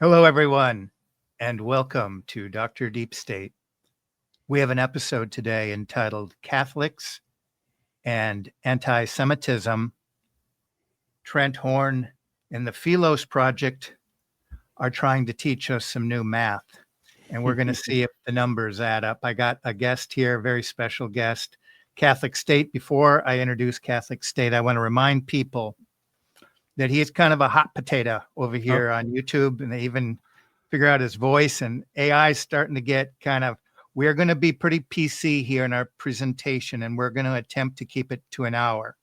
Hello, everyone, and welcome to Dr. Deep State. We have an episode today entitled Catholics and Anti-Semitism. Trent Horn and the Philos project are trying to teach us some new math, and we're going to see if the numbers add up. I got a guest here, a very special guest, Catholic State. Before I introduce Catholic State, I want to remind people that he's kind of a hot potato over here on YouTube, and they even figure out his voice, and AI is starting to get we're going to be pretty PC here in our presentation, and we're going to attempt to keep it to an hour.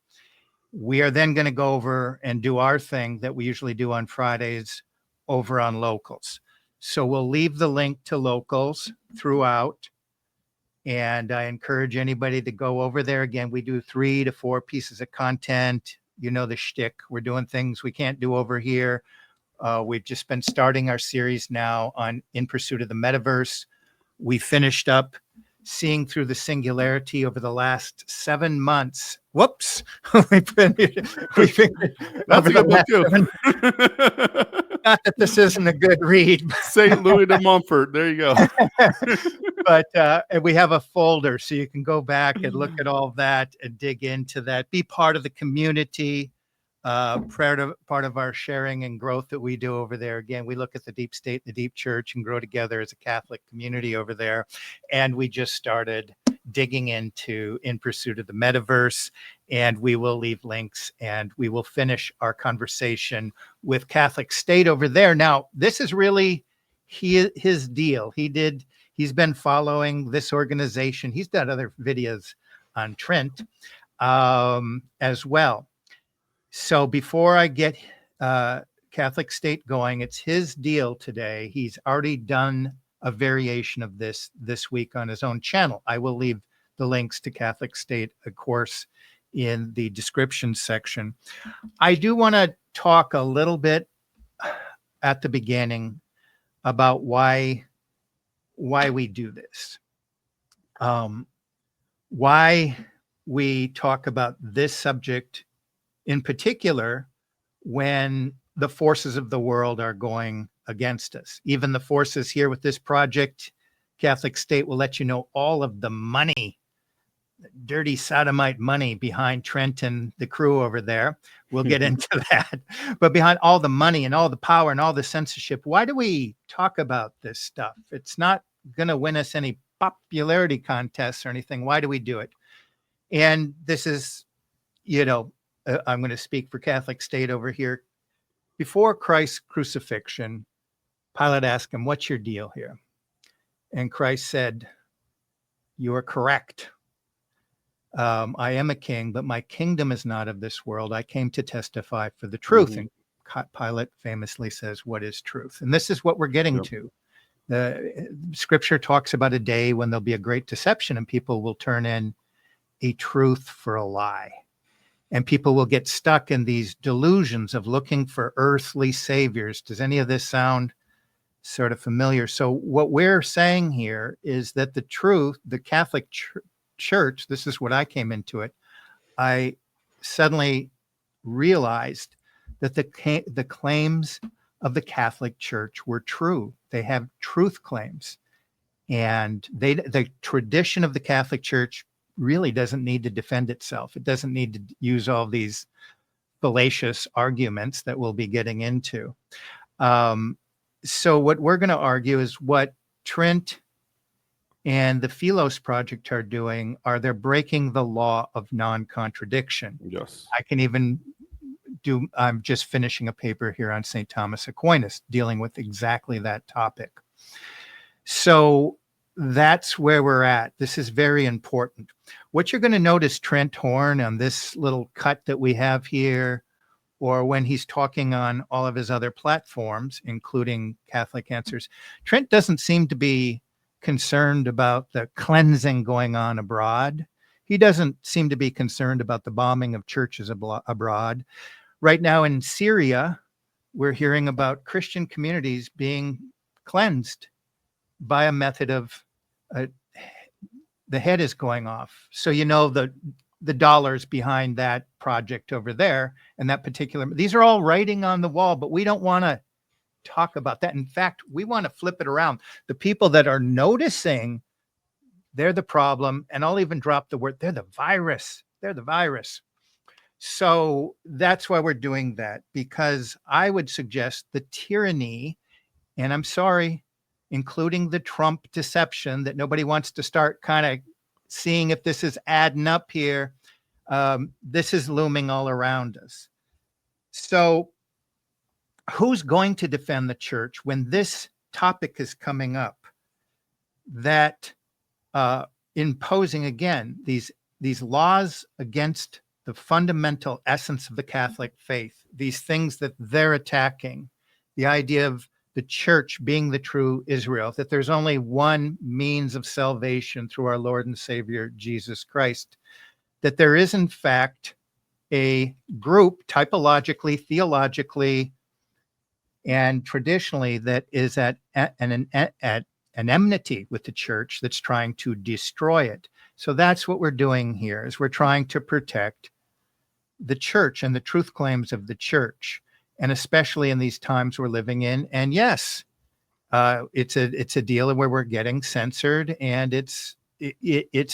We are then going to go over and do our thing that we usually do on Fridays over on Locals. So we'll leave the link to Locals throughout, and I encourage anybody to go over there. Again, we do 3 to 4 pieces of content. You know the shtick. We're doing things we can't do over here. We've just been starting our series now on In Pursuit of the Metaverse. We finished up seeing through the Singularity over the last 7 months. Whoops. we finished That's a good book too. Not that this isn't a good read. St. Louis de Montfort. There you go. But we have a folder so you can go back and look at all that and dig into that. Be part of the community. Part of our sharing and growth that we do over there. Again, we look at the deep state, the deep church, and grow together as a Catholic community over there. And we just started digging into In Pursuit of the Metaverse, and we will leave links, and we will finish our conversation with Catholic State over there. Now, this is really his deal. He's been following this organization. He's done other videos on Trent as well. So before I get Catholic State going, it's his deal today. He's already done a variation of this week on his own channel. I will leave the links to Catholic State, of course, in the description section. I do want to talk a little bit at the beginning about why we do this. Why we talk about this subject in particular when the forces of the world are going against us. Even the forces here with this project, Catholic State will let you know all of the money, dirty sodomite money behind Trent and the crew over there. We'll get into that. But behind all the money and all the power and all the censorship, why do we talk about this stuff? It's not going to win us any popularity contests or anything. Why do we do it? And this is, I'm going to speak for Catholic State over here. Before Christ's crucifixion, Pilate asked him, "What's your deal here?" And Christ said, "You are correct. I am a king, but my kingdom is not of this world. I came to testify for the truth." And Pilate famously says, "What is truth?" And this is what we're getting to. The scripture talks about a day when there'll be a great deception and people will turn in a truth for a lie. And people will get stuck in these delusions of looking for earthly saviors. Does any of this sound sort of familiar? So what we're saying here is that the truth, the Catholic Church, this is what I came into it. I suddenly realized that the claims of the Catholic Church were true. They have truth claims. And the tradition of the Catholic Church really doesn't need to defend itself. It doesn't need to use all these fallacious arguments that we'll be getting into. So what we're going to argue is what Trent and the Philos project are doing they're breaking the law of non-contradiction. Yes. I'm just finishing a paper here on St. Thomas Aquinas dealing with exactly that topic. So that's where we're at. This is very important. What you're going to notice Trent Horn on this little cut that we have here, or when he's talking on all of his other platforms, including Catholic Answers, Trent doesn't seem to be concerned about the cleansing going on abroad. He doesn't seem to be concerned about the bombing of churches abroad. Right now in Syria, we're hearing about Christian communities being cleansed by a method of the head is going off. So the dollars behind that project over there and that particular, these are all writing on the wall, but we don't want to talk about that. In fact, we want to flip it around. The people that are noticing, they're the problem. And I'll even drop the word, they're the virus. They're the virus. So that's why we're doing that, because I would suggest the tyranny, and I'm sorry, including the Trump deception that nobody wants to start kind of seeing if this is adding up here. This is looming all around us. So who's going to defend the church when this topic is coming up? That imposing again these laws against the fundamental essence of the Catholic faith, these things that they're attacking, the idea of the church being the true Israel, that there's only one means of salvation through our Lord and Savior, Jesus Christ, that there is in fact a group typologically, theologically, and traditionally that is at an enmity with the church that's trying to destroy it. So that's what we're doing here, is we're trying to protect the church and the truth claims of the church, and especially in these times we're living in. And yes, it's a deal where we're getting censored, and it's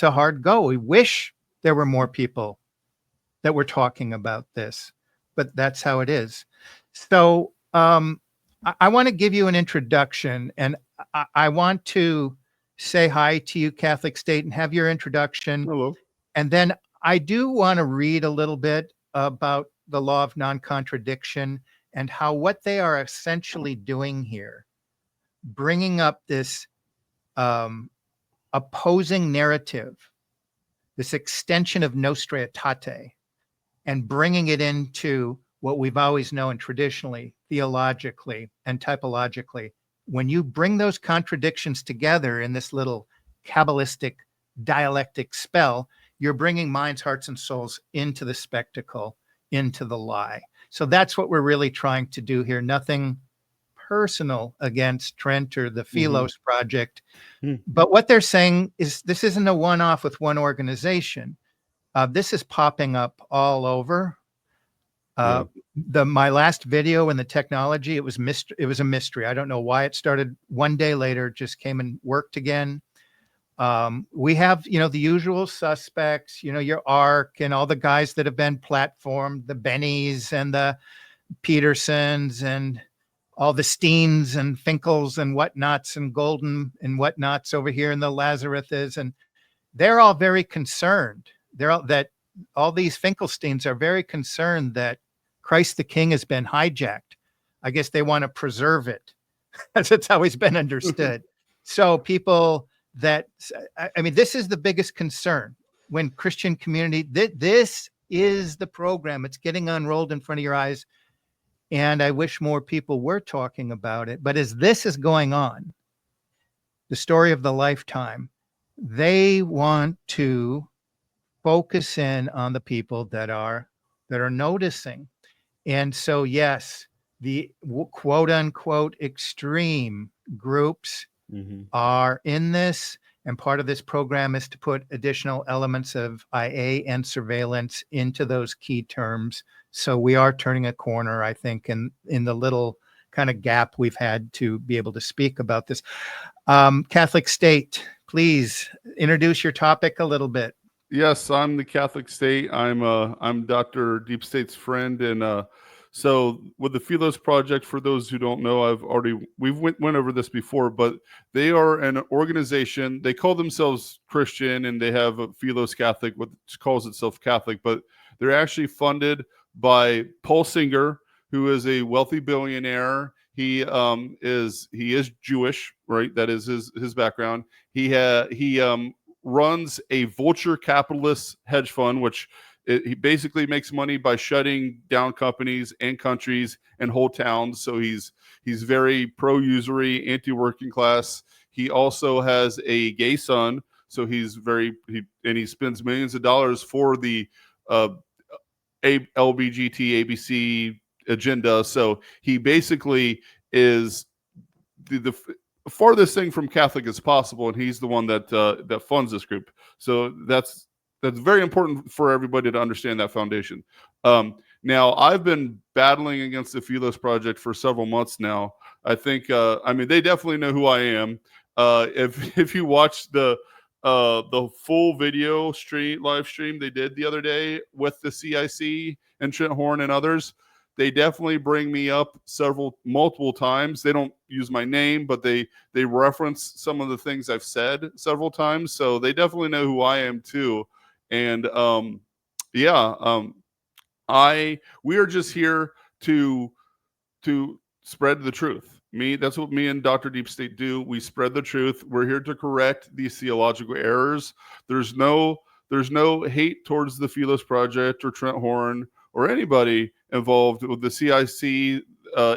a hard go. We wish there were more people that were talking about this, but that's how it is. So I want to give you an introduction, and I want to say hi to you, Catholic State, and have your introduction. Hello. And then I do want to read a little bit about the law of non-contradiction and how what they are essentially doing here, bringing up this opposing narrative, this extension of Nostra Aetate, and bringing it into what we've always known traditionally, theologically, and typologically. When you bring those contradictions together in this little Kabbalistic dialectic spell, you're bringing minds, hearts, and souls into the spectacle, into the lie. So that's what we're really trying to do here. Nothing personal against Trent or the Philos project. But what they're saying is this isn't a one-off with one organization. This is popping up all over. My last video in the technology, it was a mystery. I don't know why it started one day later, just came and worked again. We have, the usual suspects, your ARC and all the guys that have been platformed, the Bennies and the Petersons and all the Steens and Finkels and whatnots and Golden and whatnots over here in the Lazarus, and they're all very concerned. All these Finkelsteins are very concerned that Christ the King has been hijacked. I guess they want to preserve it, as it's always been understood. So people this is the biggest concern when Christian community, this is the program. It's getting unrolled in front of your eyes. And I wish more people were talking about it. But as this is going on, the story of the lifetime, they want to focus in on the people that are noticing. And so, yes, the quote unquote extreme groups are in this. And part of this program is to put additional elements of IA and surveillance into those key terms. So we are turning a corner, I think, in the little kind of gap we've had to be able to speak about this. Catholic State, please introduce your topic a little bit. Yes, I'm the Catholic State. I'm Dr. Deep State's friend, and so with the Philos Project, for those who don't know, we've went over this before, but they are an organization. They call themselves Christian, and they have a Philos Catholic, which calls itself Catholic, but they're actually funded by Paul Singer, who is a wealthy billionaire. He is Jewish, right? That is his background. He runs a vulture capitalist hedge fund, which he basically makes money by shutting down companies and countries and whole towns. So he's very pro-usury, anti-working class. He also has a gay son, so he spends millions of dollars for the LBGT ABC agenda. So he basically is the farthest thing from Catholic as possible, and he's the one that funds this group. So that's very important for everybody to understand that foundation. Now, I've been battling against the Philos Project for several months now. I think, I mean, they definitely know who I am. If you watch the full video live stream they did the other day with the CIC and Trent Horn and others, they definitely bring me up multiple times. They don't use my name, but they reference some of the things I've said several times. So they definitely know who I am too. And we are just here to spread the truth. That's what me and Dr. Deep State do. We spread the truth. We're here to correct these theological errors. There's no hate towards the Philos Project or Trent Horn or anybody involved with the CIC,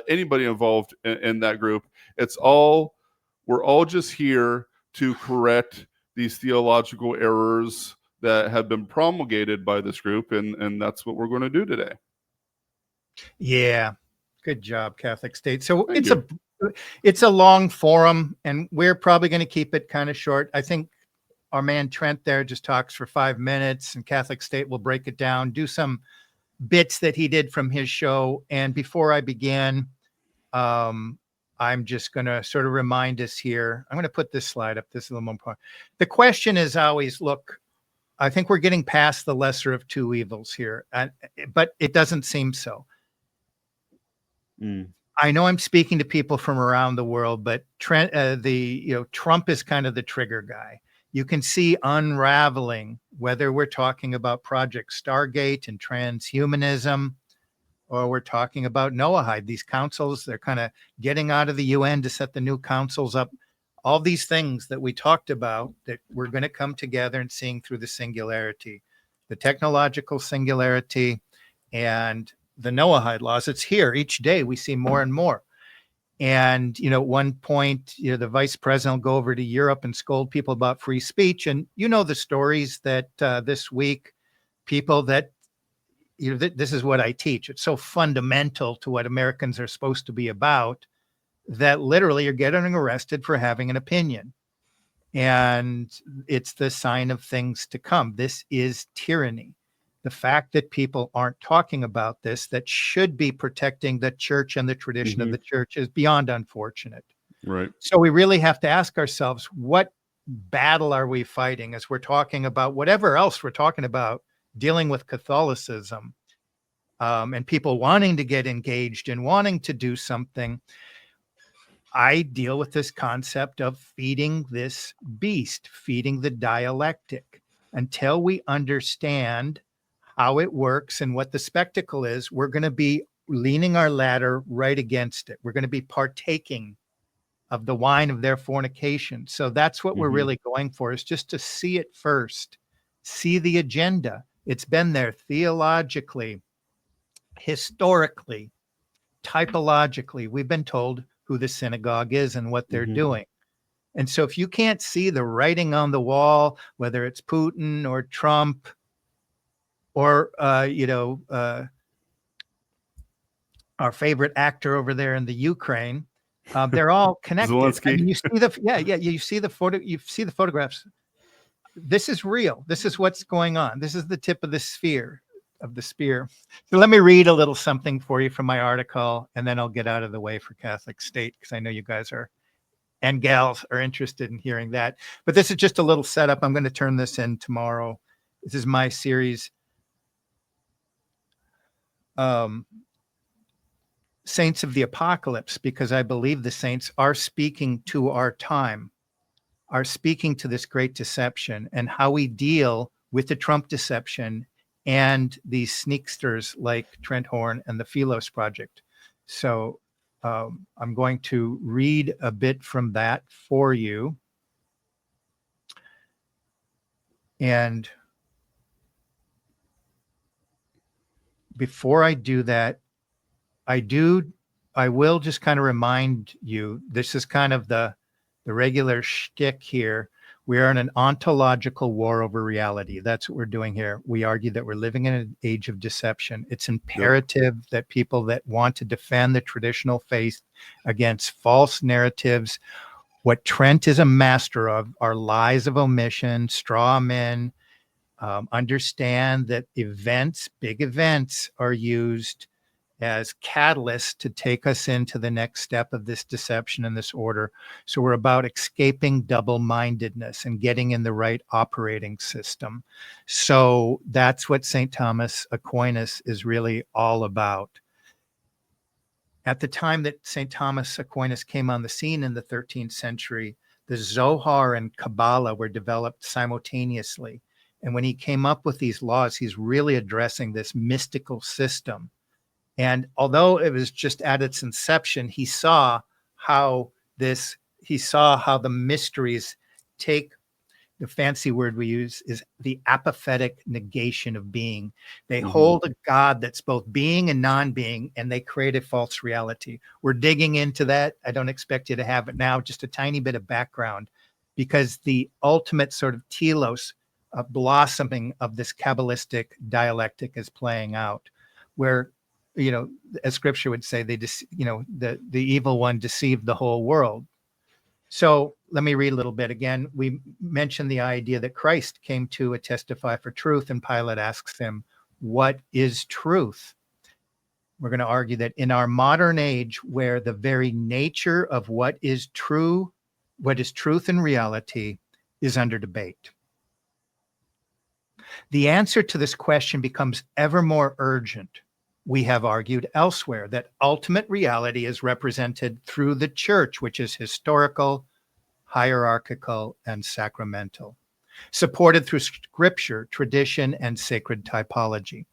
anybody involved in that group. We're all just here to correct these theological errors that have been promulgated by this group, and that's what we're going to do today. Yeah. Good job, Catholic State. So it's a long forum, and we're probably going to keep it kind of short. I think our man Trent there just talks for 5 minutes, and Catholic State will break it down, do some bits that he did from his show. And before I begin, I'm just going to sort of remind us here. I'm going to put this slide up. This is a little more important. The question is always, look, I think we're getting past the lesser of two evils here, but it doesn't seem so. I know I'm speaking to people from around the world, but Trump is kind of the trigger guy. You can see unraveling, whether we're talking about Project Stargate and transhumanism, or we're talking about Noahide. These councils, they're kind of getting out of the UN to set the new councils up. All these things that we talked about that we're going to come together and seeing through the singularity, the technological singularity, and the Noahide laws. It's here each day. We see more and more. And, at one point, the vice president will go over to Europe and scold people about free speech. And the stories that this week, people that, this is what I teach. It's so fundamental to what Americans are supposed to be about that literally you're getting arrested for having an opinion. And it's the sign of things to come. This is tyranny. The fact that people aren't talking about this, that should be protecting the church and the tradition of the church, is beyond unfortunate. Right. So we really have to ask ourselves, what battle are we fighting as we're talking about whatever else we're talking about, dealing with Catholicism, and people wanting to get engaged and wanting to do something? I deal with this concept of feeding this beast, feeding the dialectic. Until we understand how it works and what the spectacle is, we're going to be leaning our ladder right against it. We're going to be partaking of the wine of their fornication. So that's what we're really going for, is just to see it first, see the agenda. It's been there theologically, historically, typologically. We've been told who the synagogue is and what they're doing. And so if you can't see the writing on the wall, whether it's Putin or Trump, or, our favorite actor over there in the Ukraine, they're all connected. Zelensky. I mean, you see you see the photographs. This is real. This is what's going on. This is the tip of the spear. So let me read a little something for you from my article, and then I'll get out of the way for Catholic State, because I know you guys and gals are interested in hearing that. But this is just a little setup. I'm going to turn this in tomorrow. This is my series, Saints of the Apocalypse, because I believe the saints are speaking to our time, are speaking to this great deception, and how we deal with the Trump deception and these sneaksters like Trent Horn and the Philos Project. So I'm going to read a bit from that for you. And before I do that, I will just kind of remind you, this is kind of the regular shtick here. We are in an ontological war over reality. That's what we're doing here. We argue that we're living in an age of deception. It's imperative that people that want to defend the traditional faith against false narratives, what Trent is a master of, are lies of omission, straw men, understand that big events are used as catalysts to take us into the next step of this deception and this order. So we're about escaping double-mindedness and getting in the right operating system. So that's what St. Thomas Aquinas is really all about. At the time that St. Thomas Aquinas came on the scene in the 13th century, the Zohar and Kabbalah were developed simultaneously. And when he came up with these laws, he's really addressing this mystical system. And although it was just at its inception, he saw how the mysteries take, the fancy word we use is the apophatic negation of being. They hold a God that's both being and non-being, and they create a false reality. We're digging into that. I don't expect you to have it now, just a tiny bit of background, because the ultimate sort of telos, blossoming of this Kabbalistic dialectic is playing out, where, as scripture would say, the evil one deceived the whole world. So let me read a little bit again. We mentioned the idea that Christ came to testify for truth, and Pilate asks him, what is truth? We're going to argue that in our modern age, where the very nature of what is truth and reality is under debate, the answer to this question becomes ever more urgent. We have argued elsewhere that ultimate reality is represented through the church, which is historical, hierarchical, and sacramental, supported through scripture, tradition, and sacred typology.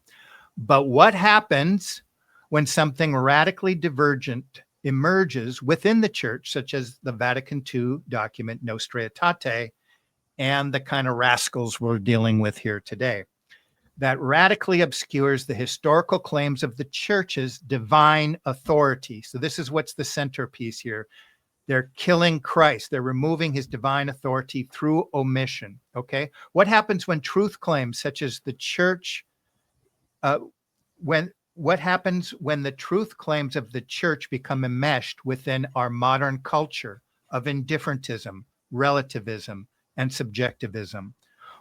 But what happens when something radically divergent emerges within the church, such as the Vatican II document Nostra Aetate and the kind of rascals we're dealing with here today, that radically obscures the historical claims of the church's divine authority? So this is what's the centerpiece here. They're killing Christ. They're removing his divine authority through omission. Okay. What happens when truth claims, such as the church, what happens when the truth claims of the church become enmeshed within our modern culture of indifferentism, relativism, and subjectivism?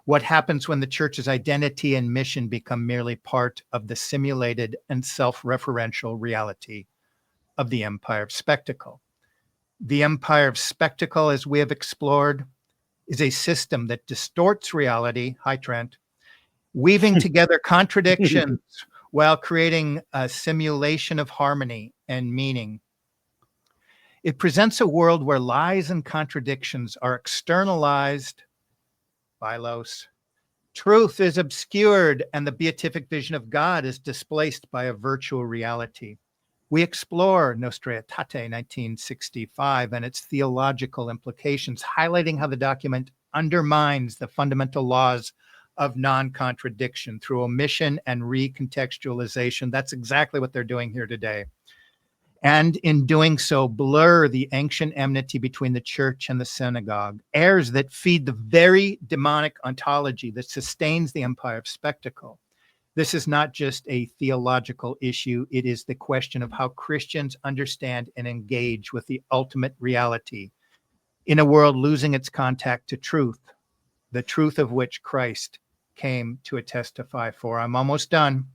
What happens when the church's identity and mission become merely part of the simulated and self-referential reality of the empire of spectacle? The empire of spectacle, as we have explored, is a system that distorts reality, hi Trent, weaving together contradictions while creating a simulation of harmony and meaning. It presents a world where lies and contradictions are externalized, Philos. Truth is obscured, and the beatific vision of God is displaced by a virtual reality. We explore Nostra Aetate 1965 and its theological implications, highlighting how the document undermines the fundamental laws of non-contradiction through omission and recontextualization. That's exactly what they're doing here today. And in doing so, blur the ancient enmity between the church and the synagogue, errors that feed the very demonic ontology that sustains the empire of spectacle. This is not just a theological issue. It is the question of how Christians understand and engage with the ultimate reality in a world losing its contact to truth, the truth of which Christ came to testify for. I'm almost done.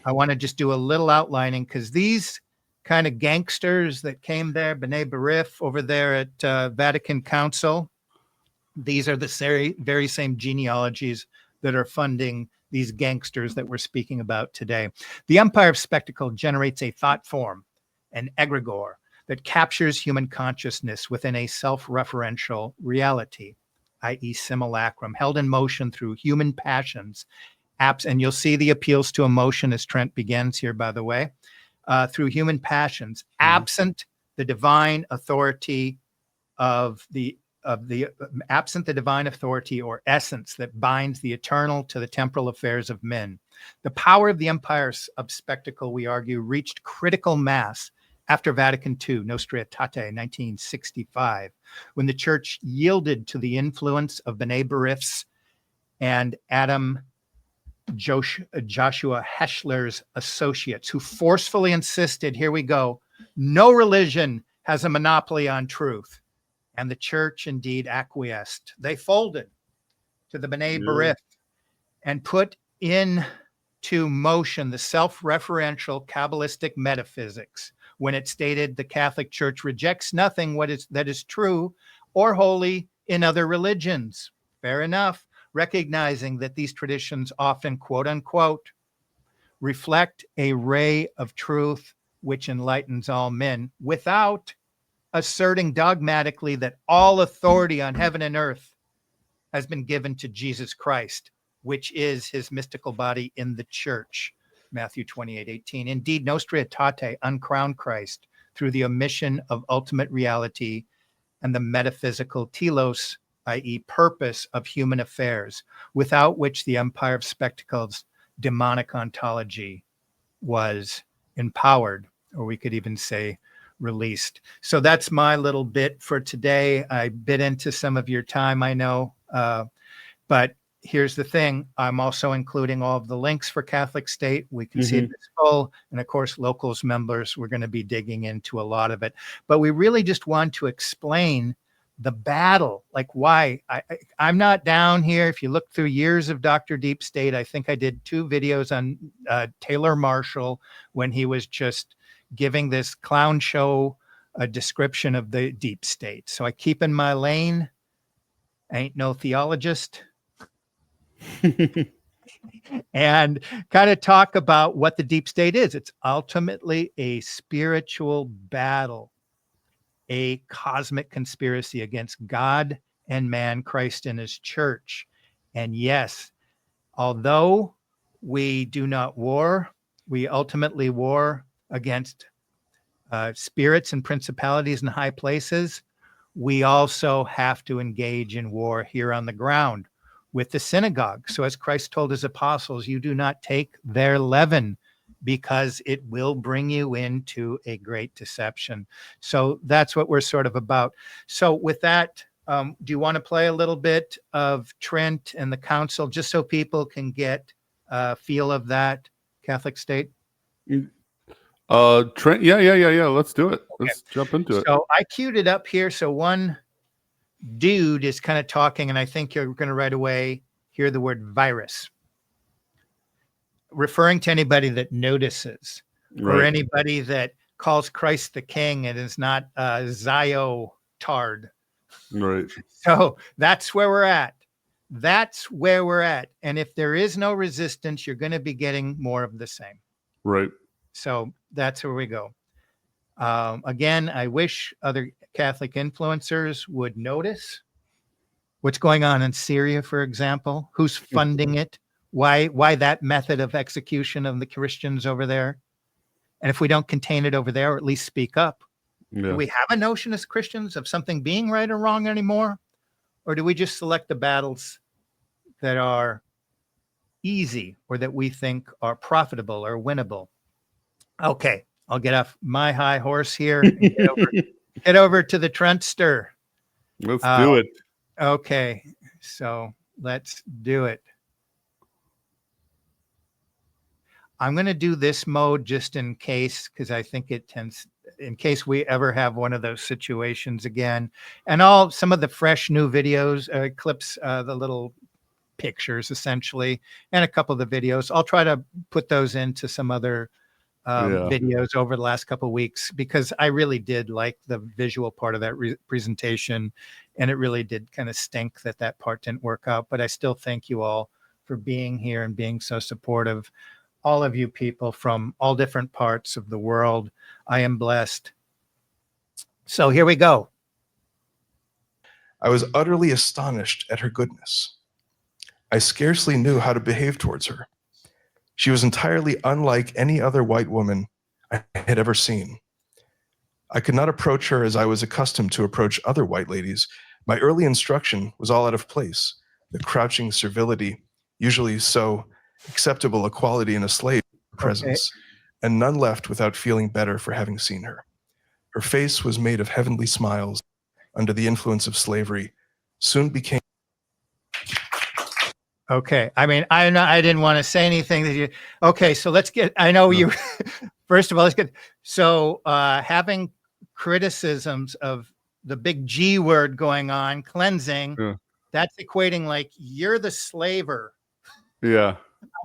I want to just do a little outlining, because these kind of gangsters that came there, B'nai B'rith over there at Vatican Council, these are the very same genealogies that are funding these gangsters that we're speaking about today. The empire of spectacle generates a thought form, an egregore, that captures human consciousness within a self-referential reality, i.e. simulacrum, held in motion through human passions, and you'll see the appeals to emotion as Trent begins here, by the way, through human passions, absent the divine authority absent the divine authority or essence that binds the eternal to the temporal affairs of men. The power of the empire of spectacle, we argue, reached critical mass after Vatican II, Nostra Aetate, 1965, when the church yielded to the influence of B'nai B'rith's and Adam Joshua Heschler's associates, who forcefully insisted, here we go, no religion has a monopoly on truth. And the church indeed acquiesced. They folded to the B'nai B'rith and put in to motion the self-referential Kabbalistic metaphysics when it stated the Catholic Church rejects nothing that is true or holy in other religions. Fair enough, recognizing that these traditions often, quote unquote, reflect a ray of truth which enlightens all men, without asserting dogmatically that all authority on heaven and earth has been given to Jesus Christ, which is his mystical body in the church. Matthew 28:18. Indeed, Nostra Aetate uncrowned Christ through the omission of ultimate reality and the metaphysical telos, i.e., purpose of human affairs, without which the empire of spectacles, demonic ontology, was empowered, or we could even say released. So that's my little bit for today. I bit into some of your time, I know, but here's the thing. I'm also including all of the links for Catholic State. We can see this full, and of course, Locals members, we're going to be digging into a lot of it. But we really just want to explain the battle, like why. I'm not down here. If you look through years of Dr. Deep State, I think I did 2 videos on Taylor Marshall when he was just giving this clown show a description of the Deep State. So I keep in my lane. I ain't no theologist. And kind of talk about what the Deep State is. It's ultimately a spiritual battle, a cosmic conspiracy against God and man, Christ and his church. And yes, although we do not war, we ultimately war against spirits and principalities in high places. We also have to engage in war here on the ground with the synagogue. So as Christ told his apostles, you do not take their leaven, because it will bring you into a great deception. So that's what we're sort of about. So with that, do you want to play a little bit of Trent and the council, just so people can get a feel of that Catholic State? Trent, yeah. Let's do it. Okay. Let's jump into it. So I queued it up here. So one dude is kind of talking, and I think you're going to right away hear the word virus, referring to anybody that notices, right, or anybody that calls Christ the King and is not Zio-tard. Right. So that's where we're at. That's where we're at. And if there is no resistance, you're going to be getting more of the same. Right. So that's where we go. Again, I wish other Catholic influencers would notice what's going on in Syria, for example, who's funding it, why that method of execution of the Christians over there. And if we don't contain it over there, or at least speak up, do we have a notion as Christians of something being right or wrong anymore? Or do we just select the battles that are easy or that we think are profitable or winnable? Okay, I'll get off my high horse here and get over to the Trentster. Let's do it. Okay, so let's do it. I'm going to do this mode just in case, because I think it tends, in case we ever have one of those situations again. And some of the fresh new videos, clips, the little pictures essentially, and a couple of the videos, I'll try to put those into some other videos over the last couple of weeks, because I really did like the visual part of that presentation, and it really did kind of stink that part didn't work out. But I still thank you all for being here and being so supportive. All of you people from all different parts of the world. I am blessed. So here we go. I was utterly astonished at her goodness. I scarcely knew how to behave towards her. She was entirely unlike any other white woman I had ever seen. I could not approach her as I was accustomed to approach other white ladies. My early instruction was all out of place. The crouching servility, usually so acceptable a quality in a slave presence, and none left without feeling better for having seen her. Her face was made of heavenly smiles under the influence of slavery, soon became. Okay. I mean, I didn't want to say anything okay. So let's get, I know you, first of all, let's get, so having criticisms of the big G word going on, cleansing, that's equating like you're the slaver. Yeah.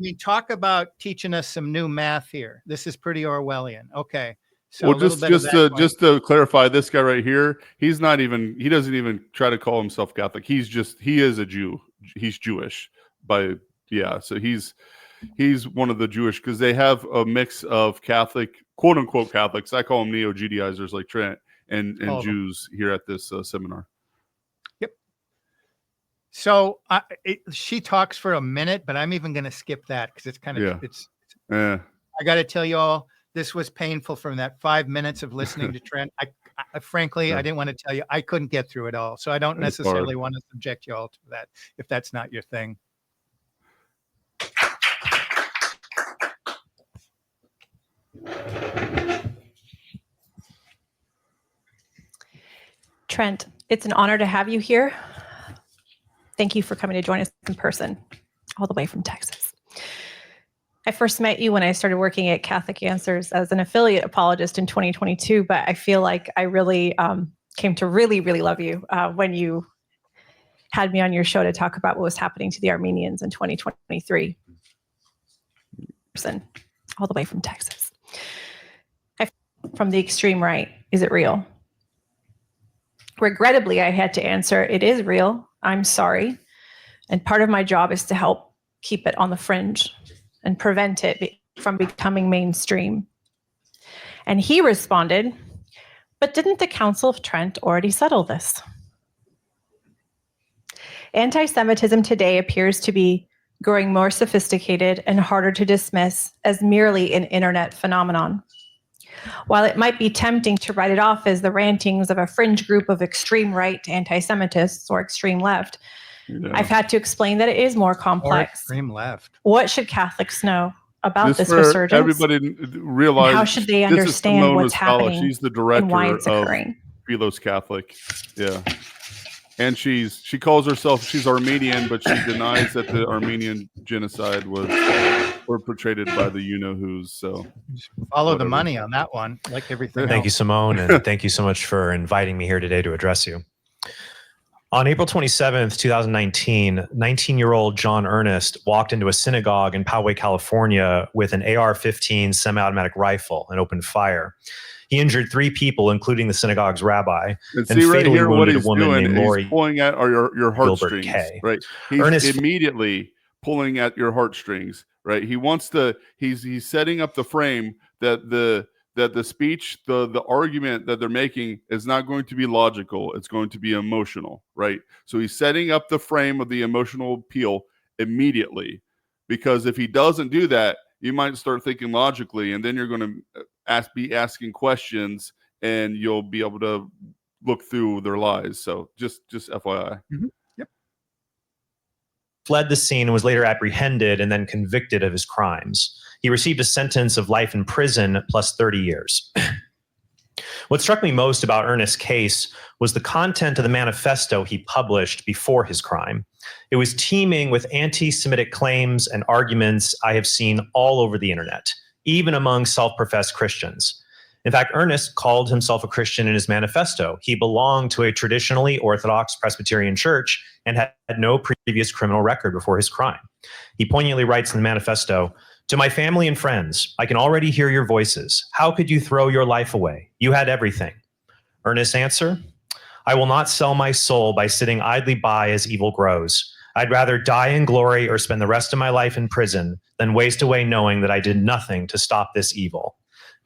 mean, talk about teaching us some new math here. This is pretty Orwellian. Okay. So Well, a little bit of that just to clarify, this guy right here, he doesn't even try to call himself Catholic. He is a Jew. He's Jewish so he's one of the Jewish, because they have a mix of Catholic, quote unquote Catholics. I call them neo-Judaizers like Trent, and Jews here at this seminar. Yep. So she talks for a minute, but I'm even going to skip that because it's kind of I got to tell you all, this was painful from that 5 minutes of listening to Trent. I frankly, I didn't want to tell you, I couldn't get through it all. So I don't necessarily want to subject you all to that if that's not your thing. Trent, it's an honor to have you here. Thank you for coming to join us in person, all the way from Texas. I first met you when I started working at Catholic Answers as an affiliate apologist in 2022, but I feel like I really came to really love you when you had me on your show to talk about what was happening to the Armenians in 2023. All the way from Texas. From the extreme right, is it real? Regrettably, I had to answer, it is real. I'm sorry. And part of my job is to help keep it on the fringe and prevent it from becoming mainstream. And he responded, but didn't the Council of Trent already settle this? Anti-Semitism today appears to be growing more sophisticated and harder to dismiss as merely an internet phenomenon. While it might be tempting to write it off as the rantings of a fringe group of extreme right anti-Semitists or extreme left, I've had to explain that it is more complex. Or extreme left. What should Catholics know about this resurgence? Everybody realize, how should they understand what's happening? She's the director and why it's occurring? Of Philos Catholic. Yeah. And she calls herself, she's Armenian, but she denies that the Armenian genocide was perpetrated by the you-know-whos. So follow the money on that one, like everything Thank else. you, Simone, and thank you so much for inviting me here today to address you. On April 27th, 2019, 19-year-old John Ernest walked into a synagogue in Poway, California with an AR-15 semi-automatic rifle and opened fire. He injured 3 people, including the synagogue's rabbi, and fatally right here, wounded a woman named Lori. He's pulling at your heartstrings, right? He's Ernest immediately pulling at your heartstrings, right? He wants to. He's setting up the frame that the speech, the argument that they're making is not going to be logical. It's going to be emotional, right? So he's setting up the frame of the emotional appeal immediately, because if he doesn't do that, you might start thinking logically, and then you're going to be asking questions, and you'll be able to look through their lies. So just FYI. Mm-hmm. Yep. Fled the scene and was later apprehended and then convicted of his crimes. He received a sentence of life in prison plus 30 years. What struck me most about Ernest's case was the content of the manifesto he published before his crime. It was teeming with anti-Semitic claims and arguments I have seen all over the internet, even among self-professed Christians. In fact, Ernest called himself a Christian in his manifesto. He belonged to a traditionally Orthodox Presbyterian church and had no previous criminal record before his crime. He poignantly writes in the manifesto, "To my family and friends, I can already hear your voices. How could you throw your life away? You had everything." Ernest's answer, "I will not sell my soul by sitting idly by as evil grows. I'd rather die in glory or spend the rest of my life in prison than waste away knowing that I did nothing to stop this evil."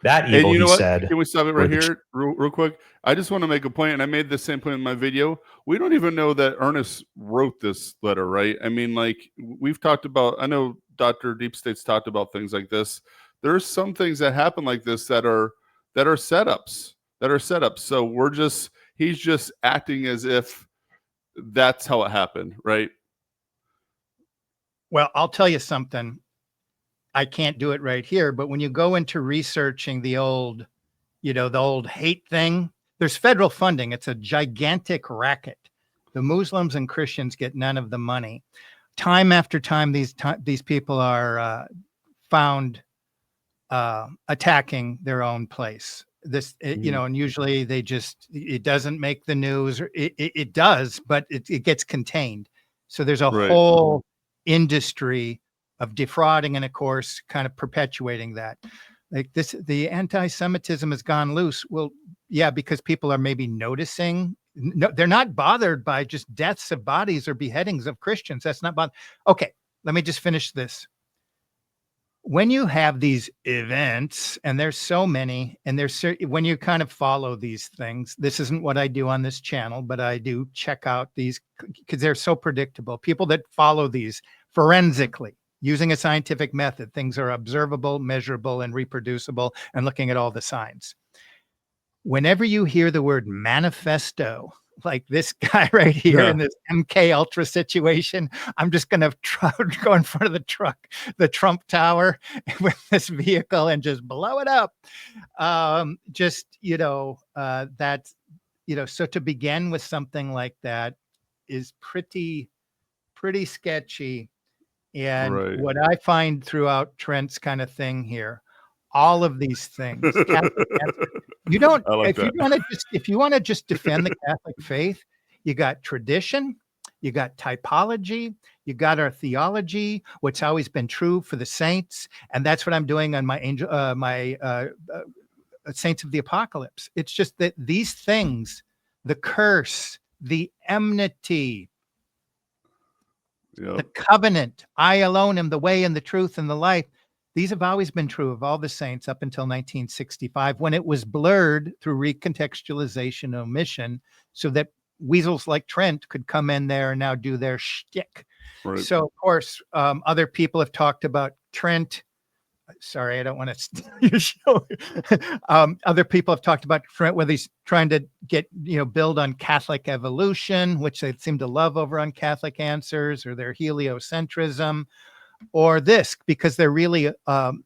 That evil, and you know he what? said. Can we stop it right here real quick? I just want to make a point, and I made the same point in my video. We don't even know that Ernest wrote this letter, right? I mean, like, we've talked about, I know Dr. Deep State's talked about things like this. There's some things that happen like this that are setups. So he's just acting as if that's how it happened, right? Well, I'll tell you something. I can't do it right here, but when you go into researching the old hate thing, there's federal funding. It's a gigantic racket. The Muslims and Christians get none of the money. Time after time, these people are found attacking their own place. And usually it doesn't make the news, or it does, but it gets contained. So there's a whole industry of defrauding and, of course, kind of perpetuating that. Like this, the anti-Semitism has gone loose. Well, yeah, because people are maybe noticing. No, they're not bothered by just deaths of bodies or beheadings of Christians. That's not bothered. Okay, let me just finish this. When you have these events, and there's so many, and when you kind of follow these things, this isn't what I do on this channel, but I do check out these because they're so predictable. People that follow these forensically, using a scientific method, things are observable, measurable, and reproducible, and looking at all the signs. Whenever you hear the word manifesto, like this guy right here in this MK Ultra situation, I'm just going to go in front of the Trump Tower with this vehicle and just blow it up. So to begin with something like that is pretty sketchy. And what I find throughout Trent's kind of thing here, all of these things, you don't, if you want to just defend the Catholic faith, you got tradition, you got typology, you got our theology, what's always been true for the saints. And that's what I'm doing on my Saints of the Apocalypse. It's just that these things, the curse, the enmity, the covenant, I alone am the way and the truth and the life. These have always been true of all the saints up until 1965, when it was blurred through recontextualization and omission, so that weasels like Trent could come in there and now do their shtick. Right. So, of course, other people have talked about Trent. Sorry, I don't want to steal your show. Other people have talked about Trent, whether he's trying to build on Catholic evolution, which they seem to love over on Catholic Answers, or their heliocentrism, or this, because they're really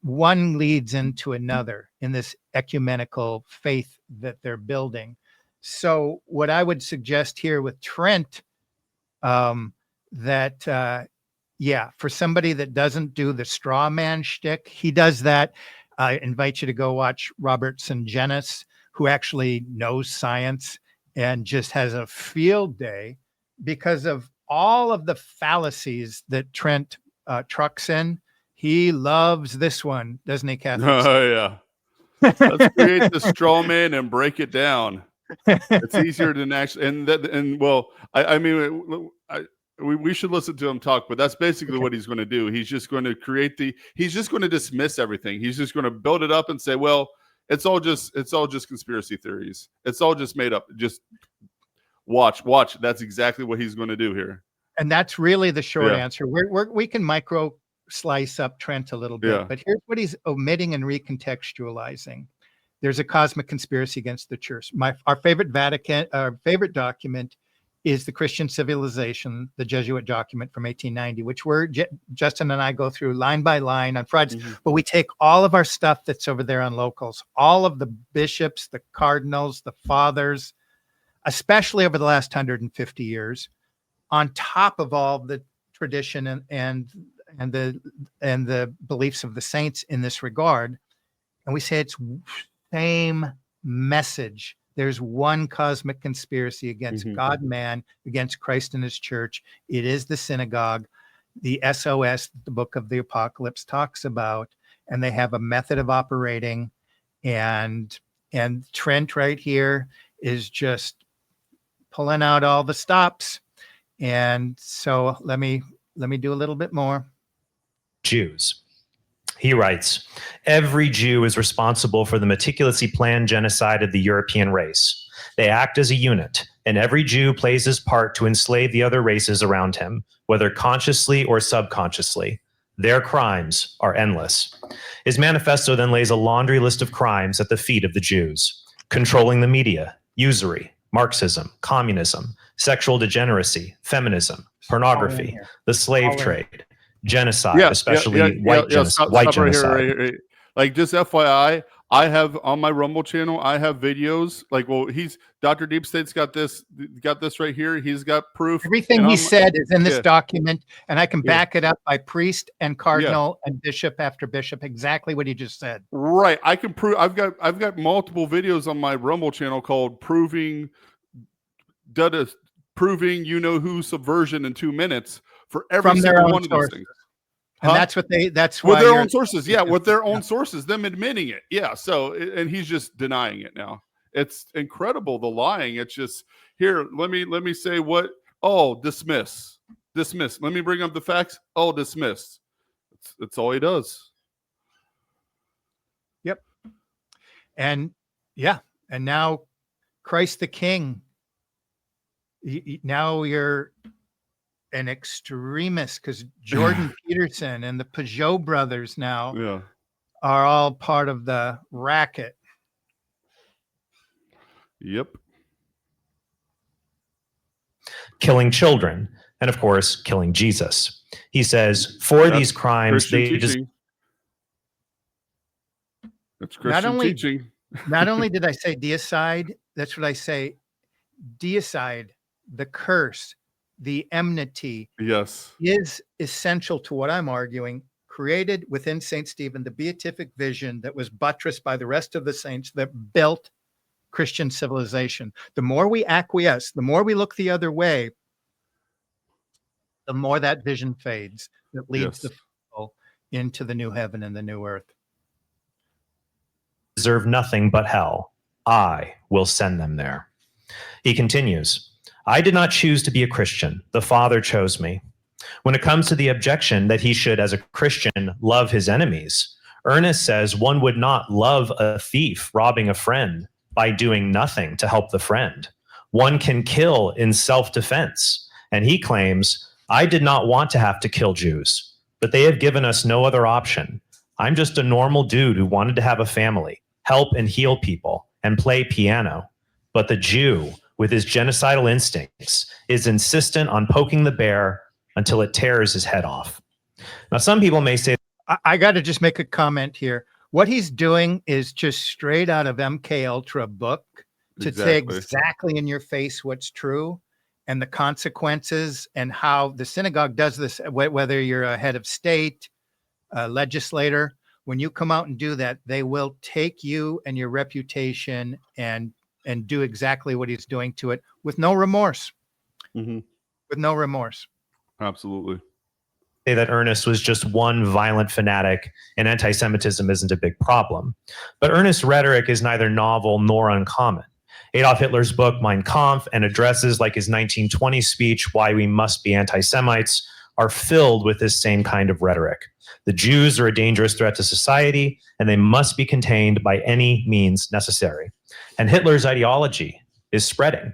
one leads into another in this ecumenical faith that they're building. So what I would suggest here with Trent, for somebody that doesn't do the straw man shtick, he does that. I invite you to go watch Robert Sungenis, who actually knows science and just has a field day because of all of the fallacies that Trent trucks in. He loves this one, doesn't he, Catholic? Oh, yeah. Let's create the straw man and break it down. It's easier than actually, we should listen to him talk, but that's basically what he's going to do. He's just going to he's just going to dismiss everything. He's just going to build it up and say, well, it's all just conspiracy theories. It's all just made up. Just watch. That's exactly what he's going to do here. And that's really the short answer. We can micro slice up Trent a little bit, but here's what he's omitting and recontextualizing. There's a cosmic conspiracy against the church. Our favorite document is the Christian Civilization, the Jesuit document from 1890, which Justin and I go through line by line on Fridays. Mm-hmm. But we take all of our stuff that's over there on locals, all of the bishops, the cardinals, the fathers, especially over the last 150 years, on top of all the tradition and the beliefs of the saints in this regard, and we say it's same message. There's one cosmic conspiracy against God, man, against Christ and his church. It is the synagogue, the SOS, the book of the Apocalypse talks about, and they have a method of operating. And Trent right here is just pulling out all the stops. And so let me do a little bit more. Jews. He writes, every Jew is responsible for the meticulously planned genocide of the European race. They act as a unit, and every Jew plays his part to enslave the other races around him, whether consciously or subconsciously. Their crimes are endless. His manifesto then lays a laundry list of crimes at the feet of the Jews: controlling the media, usury, Marxism, communism, sexual degeneracy, feminism, pornography, the slave trade, genocide, especially white genocide. Right here. Like, just FYI, I have on my Rumble channel, I have videos. Like, well, Dr. Deep State's got this right here. He's got proof. Everything he said is in this document, and I can back it up by priest and cardinal and bishop after bishop. Exactly what he just said. Right. I can prove. I've got multiple videos on my Rumble channel called proving you know who subversion in 2 minutes for every single one of these things. And that's what that's with why their you're- own sources. Yeah, with their own sources, them admitting it. Yeah. So, and he's just denying it now. It's incredible, the lying. It's just, here, let me say what, oh, dismiss. Let me bring up the facts. Oh, dismiss. That's all he does. Yep. And yeah, and now Christ the King, now you're an extremist, because Jordan Peterson and the Peugeot brothers now are all part of the racket. Yep. Killing children, and of course, killing Jesus. He says, for these crimes, Christian they just teaching. That's Christian teaching. Not only did I say deicide, that's what I say. Deicide, the curse, the enmity, Yes, is essential to what I'm arguing. Created within St. Stephen, the beatific vision that was buttressed by the rest of the saints that built Christian civilization. The more we acquiesce, the more we look the other way, the more that vision fades that leads the people into the new heaven and the new earth. deserve nothing but hell. I will send them there. He continues, I did not choose to be a Christian. The Father chose me. When it comes to the objection that he should, as a Christian, love his enemies, Ernest says one would not love a thief robbing a friend by doing nothing to help the friend. One can kill in self-defense. And he claims, I did not want to have to kill Jews, but they have given us no other option. I'm just a normal dude who wanted to have a family, help and heal people, and play piano. But the Jew, with his genocidal instincts, is insistent on poking the bear until it tears his head off. Now, some people may say, I got to just make a comment here. What he's doing is just straight out of MK Ultra book to say exactly in your face what's true and the consequences, and how the synagogue does this, whether you're a head of state, a legislator. When you come out and do that, they will take you and your reputation and do exactly what he's doing to it with no remorse. Mm-hmm. With no remorse. Absolutely. Say that Ernest was just one violent fanatic and anti-Semitism isn't a big problem. But Ernest's rhetoric is neither novel nor uncommon. Adolf Hitler's book Mein Kampf and addresses like his 1920 speech, Why We Must Be Anti-Semites, are filled with this same kind of rhetoric. The Jews are a dangerous threat to society, and they must be contained by any means necessary. And Hitler's ideology is spreading.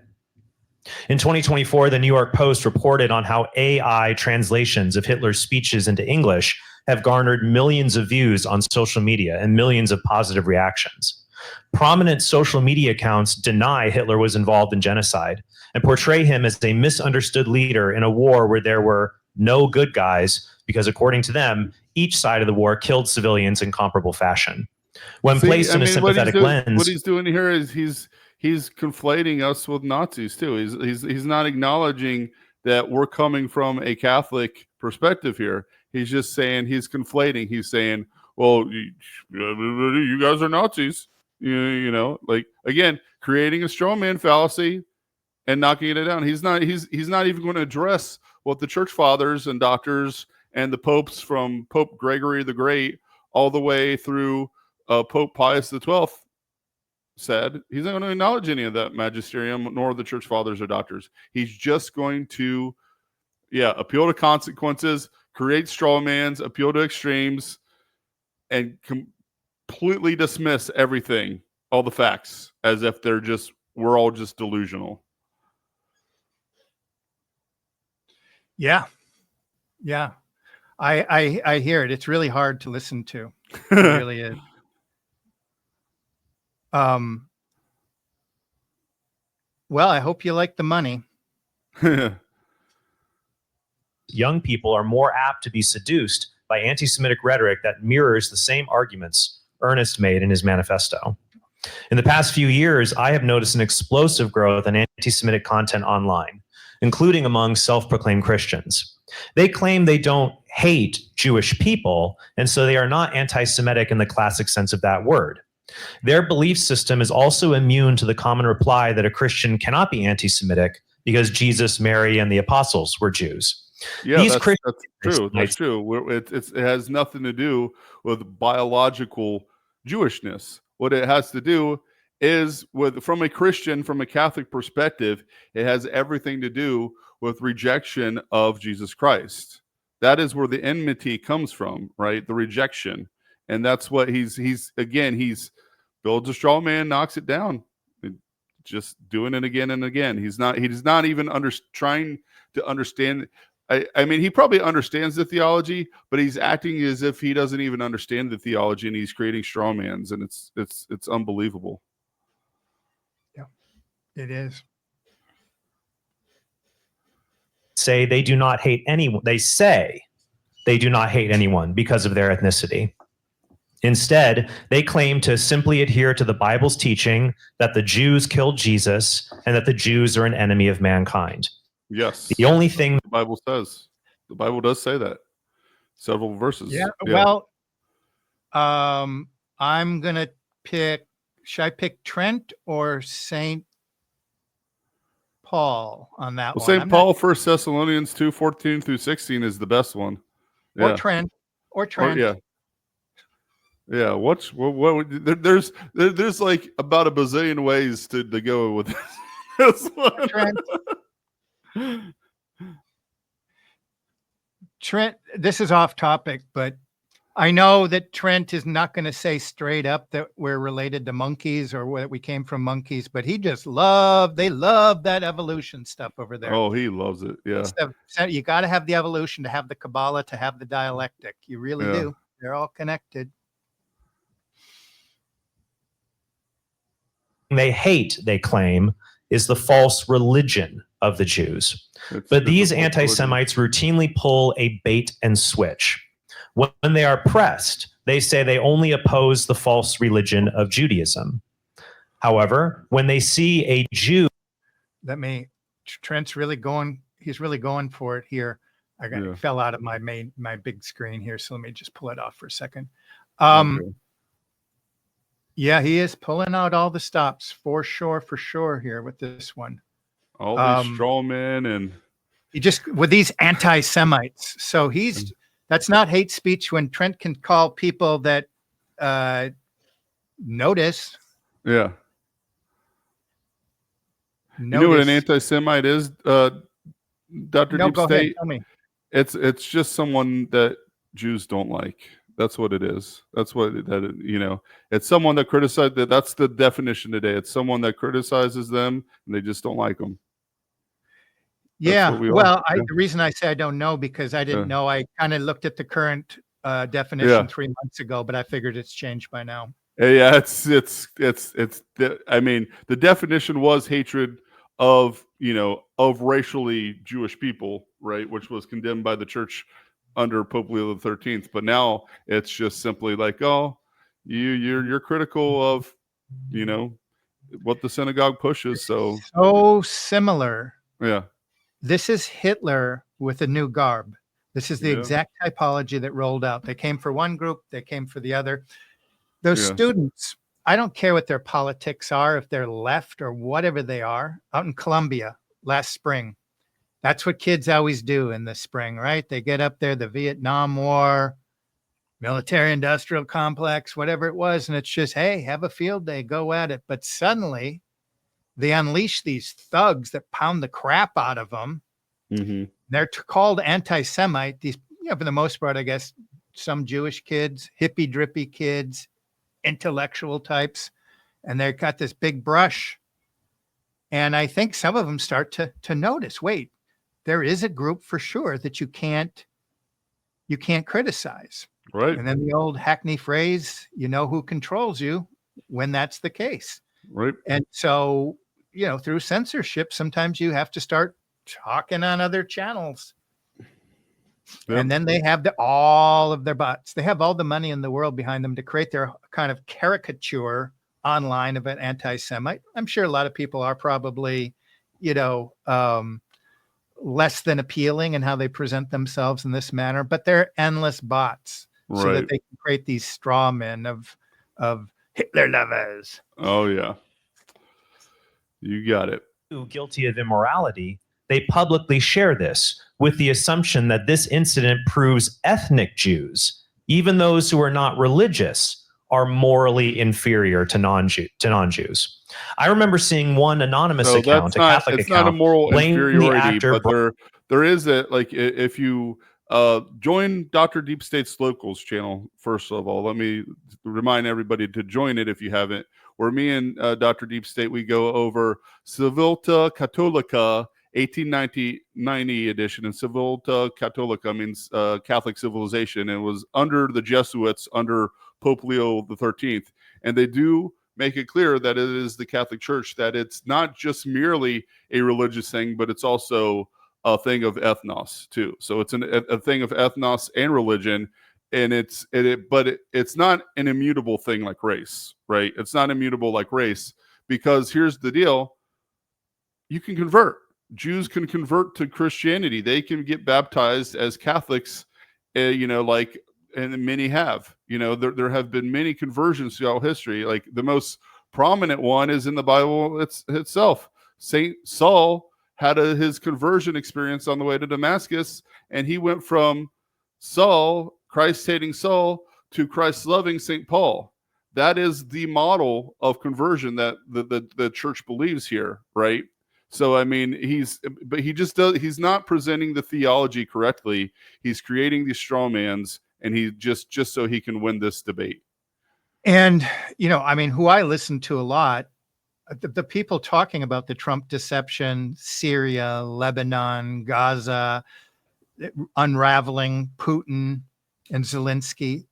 In 2024, the New York Post reported on how AI translations of Hitler's speeches into English have garnered millions of views on social media and millions of positive reactions. Prominent social media accounts deny Hitler was involved in genocide and portray him as a misunderstood leader in a war where there were no good guys, because according to them, each side of the war killed civilians in comparable fashion. When placed in a sympathetic lens, what he's doing here is he's conflating us with Nazis too. He's not acknowledging that we're coming from a Catholic perspective here. He's just saying, he's conflating. He's saying, well, you guys are Nazis. You know, like, again, creating a straw man fallacy and knocking it down. He's not even going to address what the church fathers and doctors and the popes, from Pope Gregory the Great all the way through Pope Pius XII, said. He's not going to acknowledge any of that magisterium, nor the church fathers or doctors. He's just going to, appeal to consequences, create straw mans, appeal to extremes, and completely dismiss everything, all the facts, as if we're all just delusional. Yeah. I hear it. It's really hard to listen to. It really is. Well, I hope you like the money. young people are more apt to be seduced by anti-Semitic rhetoric that mirrors the same arguments Ernest made in his manifesto. In the past few years, I have noticed an explosive growth in anti-Semitic content online, including among self-proclaimed Christians. They claim they don't hate Jewish people, and so they are not anti-Semitic in the classic sense of that word. Their belief system is also immune to the common reply that a Christian cannot be anti-Semitic because Jesus, Mary, and the apostles were Jews. Yeah, These that's Christian true. That's Anti-Semites, true. It has nothing to do with biological Jewishness. What it has to do is from a Christian, from a Catholic perspective, it has everything to do with rejection of Jesus Christ. That is where the enmity comes from, right? The rejection, and that's what he's builds a straw man, knocks it down, just doing it again and again. He's not even trying to understand. I mean, he probably understands the theology, but he's acting as if he doesn't even understand the theology, and he's creating straw mans, and it's unbelievable. Yeah, it is. say they do not hate anyone. They say they do not hate anyone because of their ethnicity. Instead, they claim to simply adhere to the Bible's teaching that the Jews killed Jesus and that the Jews are an enemy of mankind. Yes. The only thing the Bible says. The Bible does say that. Several verses. Yeah. Well, I'm going to pick, should I pick Trent or St. Paul on that Well, one? St. Paul, 1 Thessalonians 2:14 through 16 is the best one. Or Yeah. Trent. Or Trent. Yeah. Yeah, there's like about a bazillion ways to go with this one. Trent, this is off topic, but I know that Trent is not going to say straight up that we're related to monkeys or that we came from monkeys, but he just they love that evolution stuff over there. Oh, he loves it. Yeah. So you got to have the evolution to have the Kabbalah, to have the dialectic. You really do. They're all connected. they hate, they claim, is the false religion of the Jews. But these anti-Semites routinely pull a bait and switch. When they are pressed, they say they only oppose the false religion of Judaism. However, when they see a Jew... Trent's really going, he's really going for it here. It fell out of my big screen here, so let me just pull it off for a second. Yeah, he is pulling out all the stops for sure here with this one. All these straw men and he just with these anti-Semites. So that's not hate speech when Trent can call people that notice. Yeah. You know what an anti-Semite is, Dr. Deep go State? ahead, tell me. It's just someone that Jews don't like. That's what it is. That's what it's someone that criticizes. That's the definition today. It's someone that criticizes them and they just don't like them. Yeah. The reason I say I don't know because I didn't know. I kind of looked at the current definition 3 months ago, but I figured it's changed by now. Yeah, I mean, the definition was hatred of racially Jewish people, right, which was condemned by the church under Pope Leo XIII. But now it's just simply like, oh, you're critical of what the synagogue pushes. So similar. Yeah. This is Hitler with a new garb. This is the exact typology that rolled out. They came for one group, they came for the other. Those students, I don't care what their politics are, if they're left or whatever they are, out in Colombia last spring. That's what kids always do in the spring, right? They get up there, the Vietnam War, military-industrial complex, whatever it was, and it's just, hey, have a field day, go at it. But suddenly, they unleash these thugs that pound the crap out of them. Mm-hmm. They're called anti-Semite. These, for the most part, I guess, some Jewish kids, hippy-drippy kids, intellectual types, and they've got this big brush. And I think some of them start to notice, wait, there is a group for sure that you can't criticize. Right. And then the old Hackney phrase, you know who controls you when that's the case. Right. And so, through censorship, sometimes you have to start talking on other channels. Yep. And then they have all of their bots. They have all the money in the world behind them to create their kind of caricature online of an anti-Semite. I'm sure a lot of people are probably, less than appealing in how they present themselves in this manner, but they're endless bots so that they can create these straw men of Hitler lovers. Oh yeah. You got it. Guilty of immorality They publicly share this with the assumption that this incident proves ethnic Jews, even those who are not religious, are morally inferior to non-Jews. I remember seeing one anonymous So account, that's not, Catholic it's account, not a moral blaming the inferiority, actor. but there is a, like, if you join Dr. Deep State's Locals channel, first of all, let me remind everybody to join it if you haven't, where me and Dr. Deep State, we go over Civilta Catholica 1890 edition, and Civilta Catholica means Catholic civilization, and it was under the Jesuits under Pope Leo XIII, and they do make it clear that it is the Catholic Church, that it's not just merely a religious thing, but it's also a thing of ethnos too. So it's a thing of ethnos and religion, and it's not an immutable thing like race, right? It's not immutable like race, because here's the deal: you can convert. Jews can convert to Christianity. They can get baptized as Catholics, like, and many have. There have been many conversions throughout history. Like, the most prominent one is in the Bible itself. Saint Saul had his conversion experience on the way to Damascus, and he went from Saul, Christ-hating Saul, to Christ-loving Saint Paul. That is the model of conversion that the church believes here, right? So, I mean, he's not presenting the theology correctly. He's creating these straw mans, and he just so he can win this debate. And, I mean, who I listen to a lot, the people talking about the Trump deception, Syria, Lebanon, Gaza, unraveling Putin and Zelensky,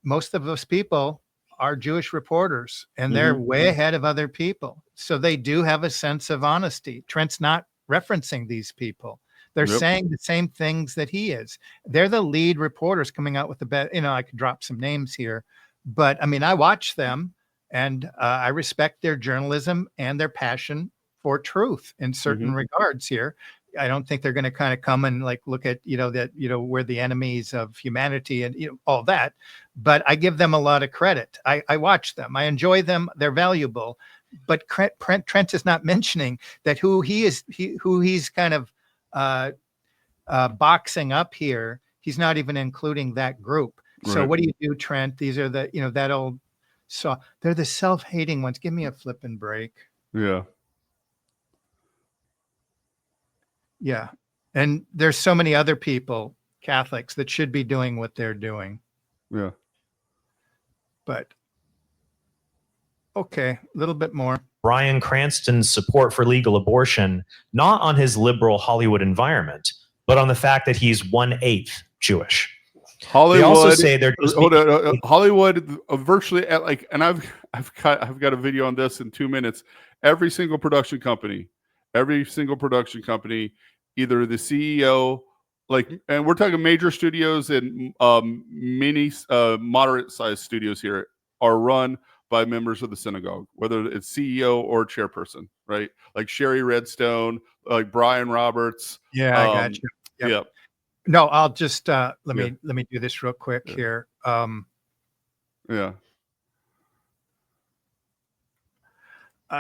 most of those people are Jewish reporters, and they're way ahead of other people. So they do have a sense of honesty. Trent's not referencing these people. They're saying the same things that he is. They're the lead reporters coming out with the best. I could drop some names here, but I mean, I watch them, and I respect their journalism and their passion for truth in certain regards here. I don't think they're going to kind of come and like look at, we're the enemies of humanity and all that. But I give them a lot of credit. I watch them. I enjoy them. They're valuable. But Trent is not mentioning that who he's kind of boxing up here. He's not even including that group. Right. So what do you do, Trent? These are the, that old, so they're the self-hating ones. Give me a flipping break. Yeah. Yeah. And there's so many other people, Catholics, that should be doing what they're doing. Yeah. But okay, a little bit more. Bryan Cranston's support for legal abortion, not on his liberal Hollywood environment, but on the fact that he's 1/8 Jewish. Hollywood. They also say they're Hollywood virtually and I've got a video on this in 2 minutes. Every single production company, either the CEO, and we're talking major studios and mini, moderate sized studios here, are run by members of the synagogue, whether it's CEO or chairperson, right? Like Sherry Redstone, like Brian Roberts. Yeah, I got you. Yep. Yeah. No, I'll just let me do this real quick here. Yeah.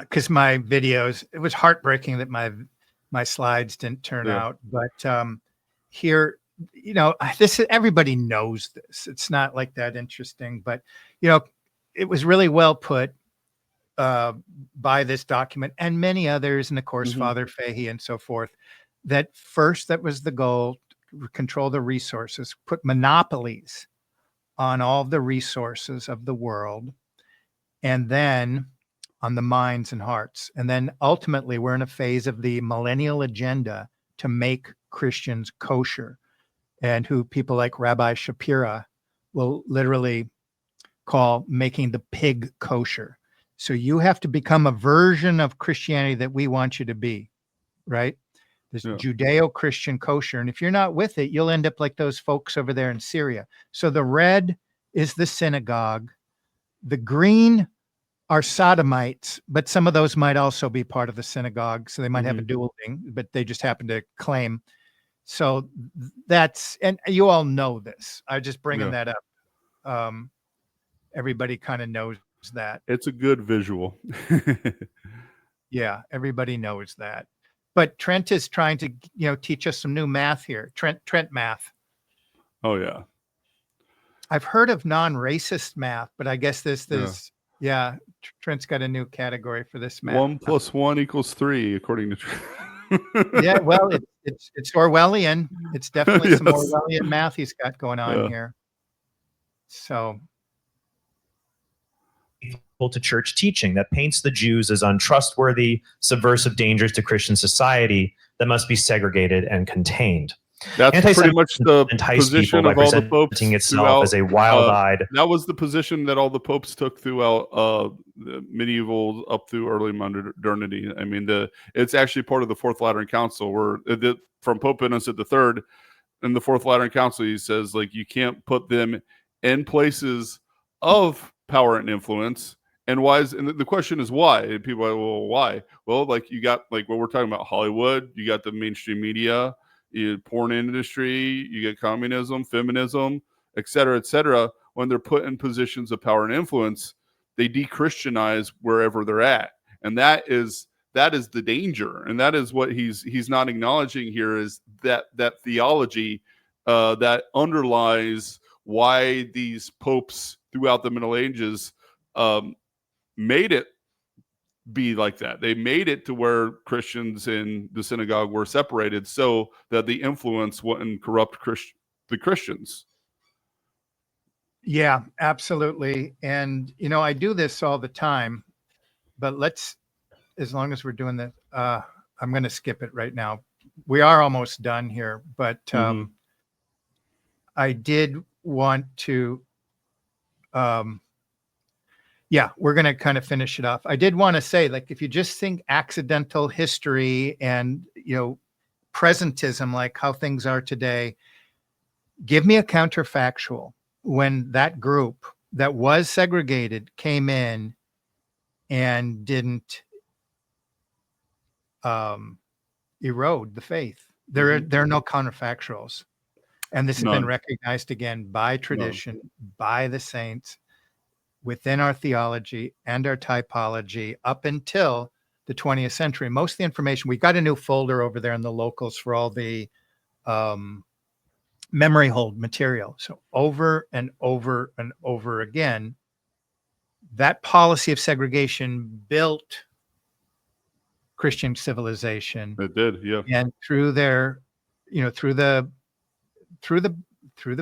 Because my videos, it was heartbreaking that my slides didn't turn out. But here, this is, everybody knows this. It's not like that interesting, but it was really well put by this document and many others, and of course Father Fahey and so forth. That first, that was the goal: to control the resources, put monopolies on all the resources of the world, and then on the minds and hearts. And then ultimately, we're in a phase of the millennial agenda to make Christians kosher, and who people like Rabbi Shapira will literally call making the pig kosher. So you have to become a version of Christianity that we want you to be, right? This Judeo-Christian kosher. And if you're not with it, you'll end up like those folks over there in Syria. So the red is the synagogue. The green are sodomites, but some of those might also be part of the synagogue. So they might have a dual thing, but they just happen to claim. So that's, and you all know this. I'm just bringing that up. Everybody kind of knows that. It's a good visual. Yeah, everybody knows that. But Trent is trying to, teach us some new math here. Trent math. Oh yeah. I've heard of non-racist math, but I guess Trent's got a new category for this math. 1 + 1 = 3, according to Trent. Yeah, well, it's Orwellian. It's definitely some Yes. Orwellian math he's got going on Yeah. here. So to church teaching that paints the Jews as untrustworthy, subversive dangers to Christian society that must be segregated and contained. That's pretty much the entice position people by of all the popes presenting itself as a wild-eyed. That was the position that all the popes took throughout the medieval up through early modernity. I mean, it's actually part of the Fourth Lateran Council, where from Pope Innocent III in the Fourth Lateran Council, he says, like, you can't put them in places of power and influence. And why and the question is why? And people are like, well, why? Well, like, you got, like, what we're talking about, Hollywood, you got the mainstream media, porn industry, you get communism, feminism, et cetera, when they're put in positions of power and influence, they de-Christianize wherever they're at. And that is the danger. And that is what he's not acknowledging here, is that theology that underlies why these popes throughout the Middle Ages made it be like that. They made it to where Christians in the synagogue were separated so that the influence wouldn't corrupt the Christians. yeah, absolutely. And I do this all the time, but as long as we're doing that, I'm going to skip it right now. We are almost done here, but I did want to we're going to kind of finish it off. I did want to say, like, if you just think accidental history and, presentism, like how things are today, give me a counterfactual. When that group that was segregated came in and didn't erode the faith, there are no counterfactuals. And this has been recognized again by tradition, by the saints, within our theology and our typology up until the 20th century. Most of the information, we got a new folder over there in the locals for all the memory hold material. So over and over and over again, that policy of segregation built Christian civilization. It did, yeah. And through their, through the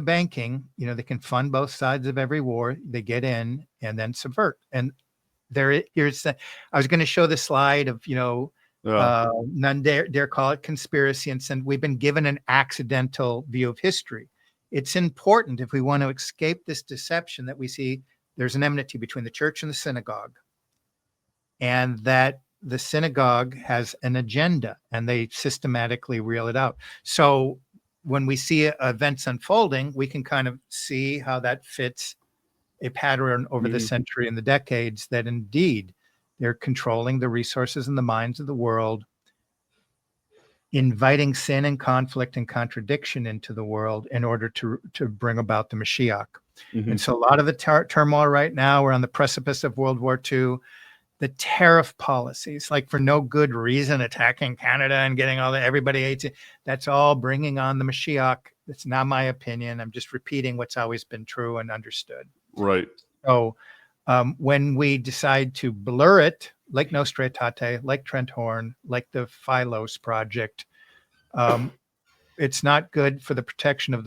banking, they can fund both sides of every war. They get in and then subvert. And I was going to show the slide of, none dare call it conspiracy. And we've been given an accidental view of history. It's important, if we want to escape this deception, that we see there's an enmity between the church and the synagogue, and that the synagogue has an agenda and they systematically reel it out. So when we see events unfolding, we can kind of see how that fits a pattern over the century and the decades, that indeed they're controlling the resources and the minds of the world, inviting sin and conflict and contradiction into the world in order to bring about the Mashiach. And so a lot of the turmoil right now, we're on the precipice of World War II. The tariff policies, like for no good reason, attacking Canada and getting everybody hates it. That's all bringing on the Mashiach. That's not my opinion. I'm just repeating what's always been true and understood. Right. So when we decide to blur it, like Nostra Aetate, like Trent Horn, like the Philos project, it's not good for the protection of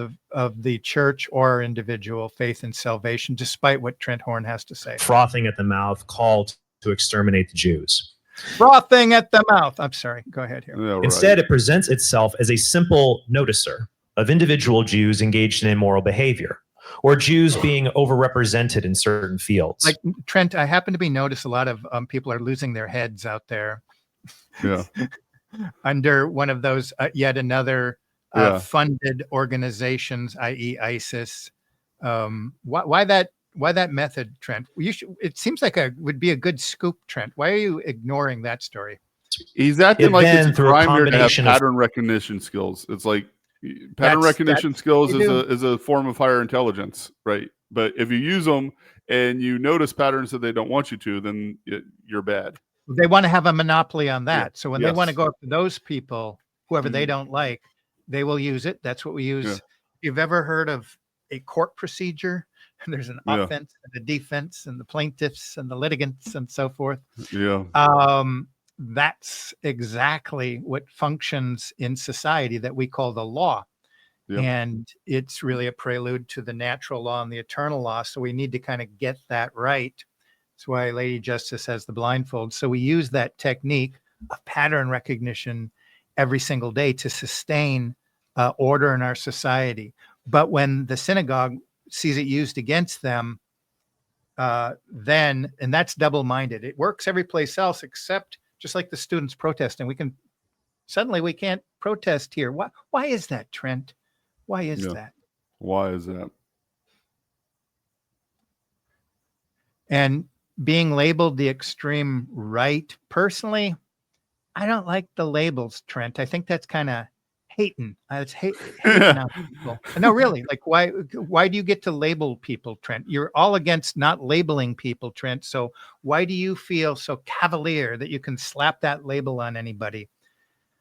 the church or individual faith and salvation, despite what Trent Horn has to say. Frothing at the mouth, called to exterminate the Jews. Frothing at the mouth. I'm sorry. Go ahead here. Yeah, right. Instead, it presents itself as a simple noticer of individual Jews engaged in immoral behavior, or Jews being overrepresented in certain fields. Like Trent, I happen to be notice a lot of people are losing their heads out there. Yeah. Under one of those yet another funded organizations, i.e. ISIS. Why that method, Trent? It seems like would be a good scoop, Trent. Why are you ignoring that story? He's acting like it's a crime here to have combination pattern recognition skills. It's like pattern recognition skills is a form of higher intelligence, right? But if you use them and you notice patterns that they don't want you to, then you're bad. they want to have a monopoly on that. Yeah. So when they want to Yes. go up to those people, whoever they Mhm. don't like, they will use it. That's what we use. Yeah. If you've ever heard of a court procedure, there's an Yeah. offense and a defense and the plaintiffs and the litigants and so forth. Yeah. That's exactly what functions in society that we call the law. Yep. And it's really a prelude to the natural law and the eternal law. So we need to kind of get that right. That's why Lady Justice has the blindfold. So we use that technique of pattern recognition every single day to sustain order in our society. But when the synagogue sees it used against them, then, and that's double-minded. It works every place else except just like the students protesting. We can't protest here. Why is that, Trent? Why is Yeah. that? Why is that? And being labeled the extreme right, personally, I don't like the labels, Trent. I think that's kind of hating. It's hating on people. No, really. Like, why do you get to label people, Trent? You're all against not labeling people, Trent. So why do you feel so cavalier that you can slap that label on anybody?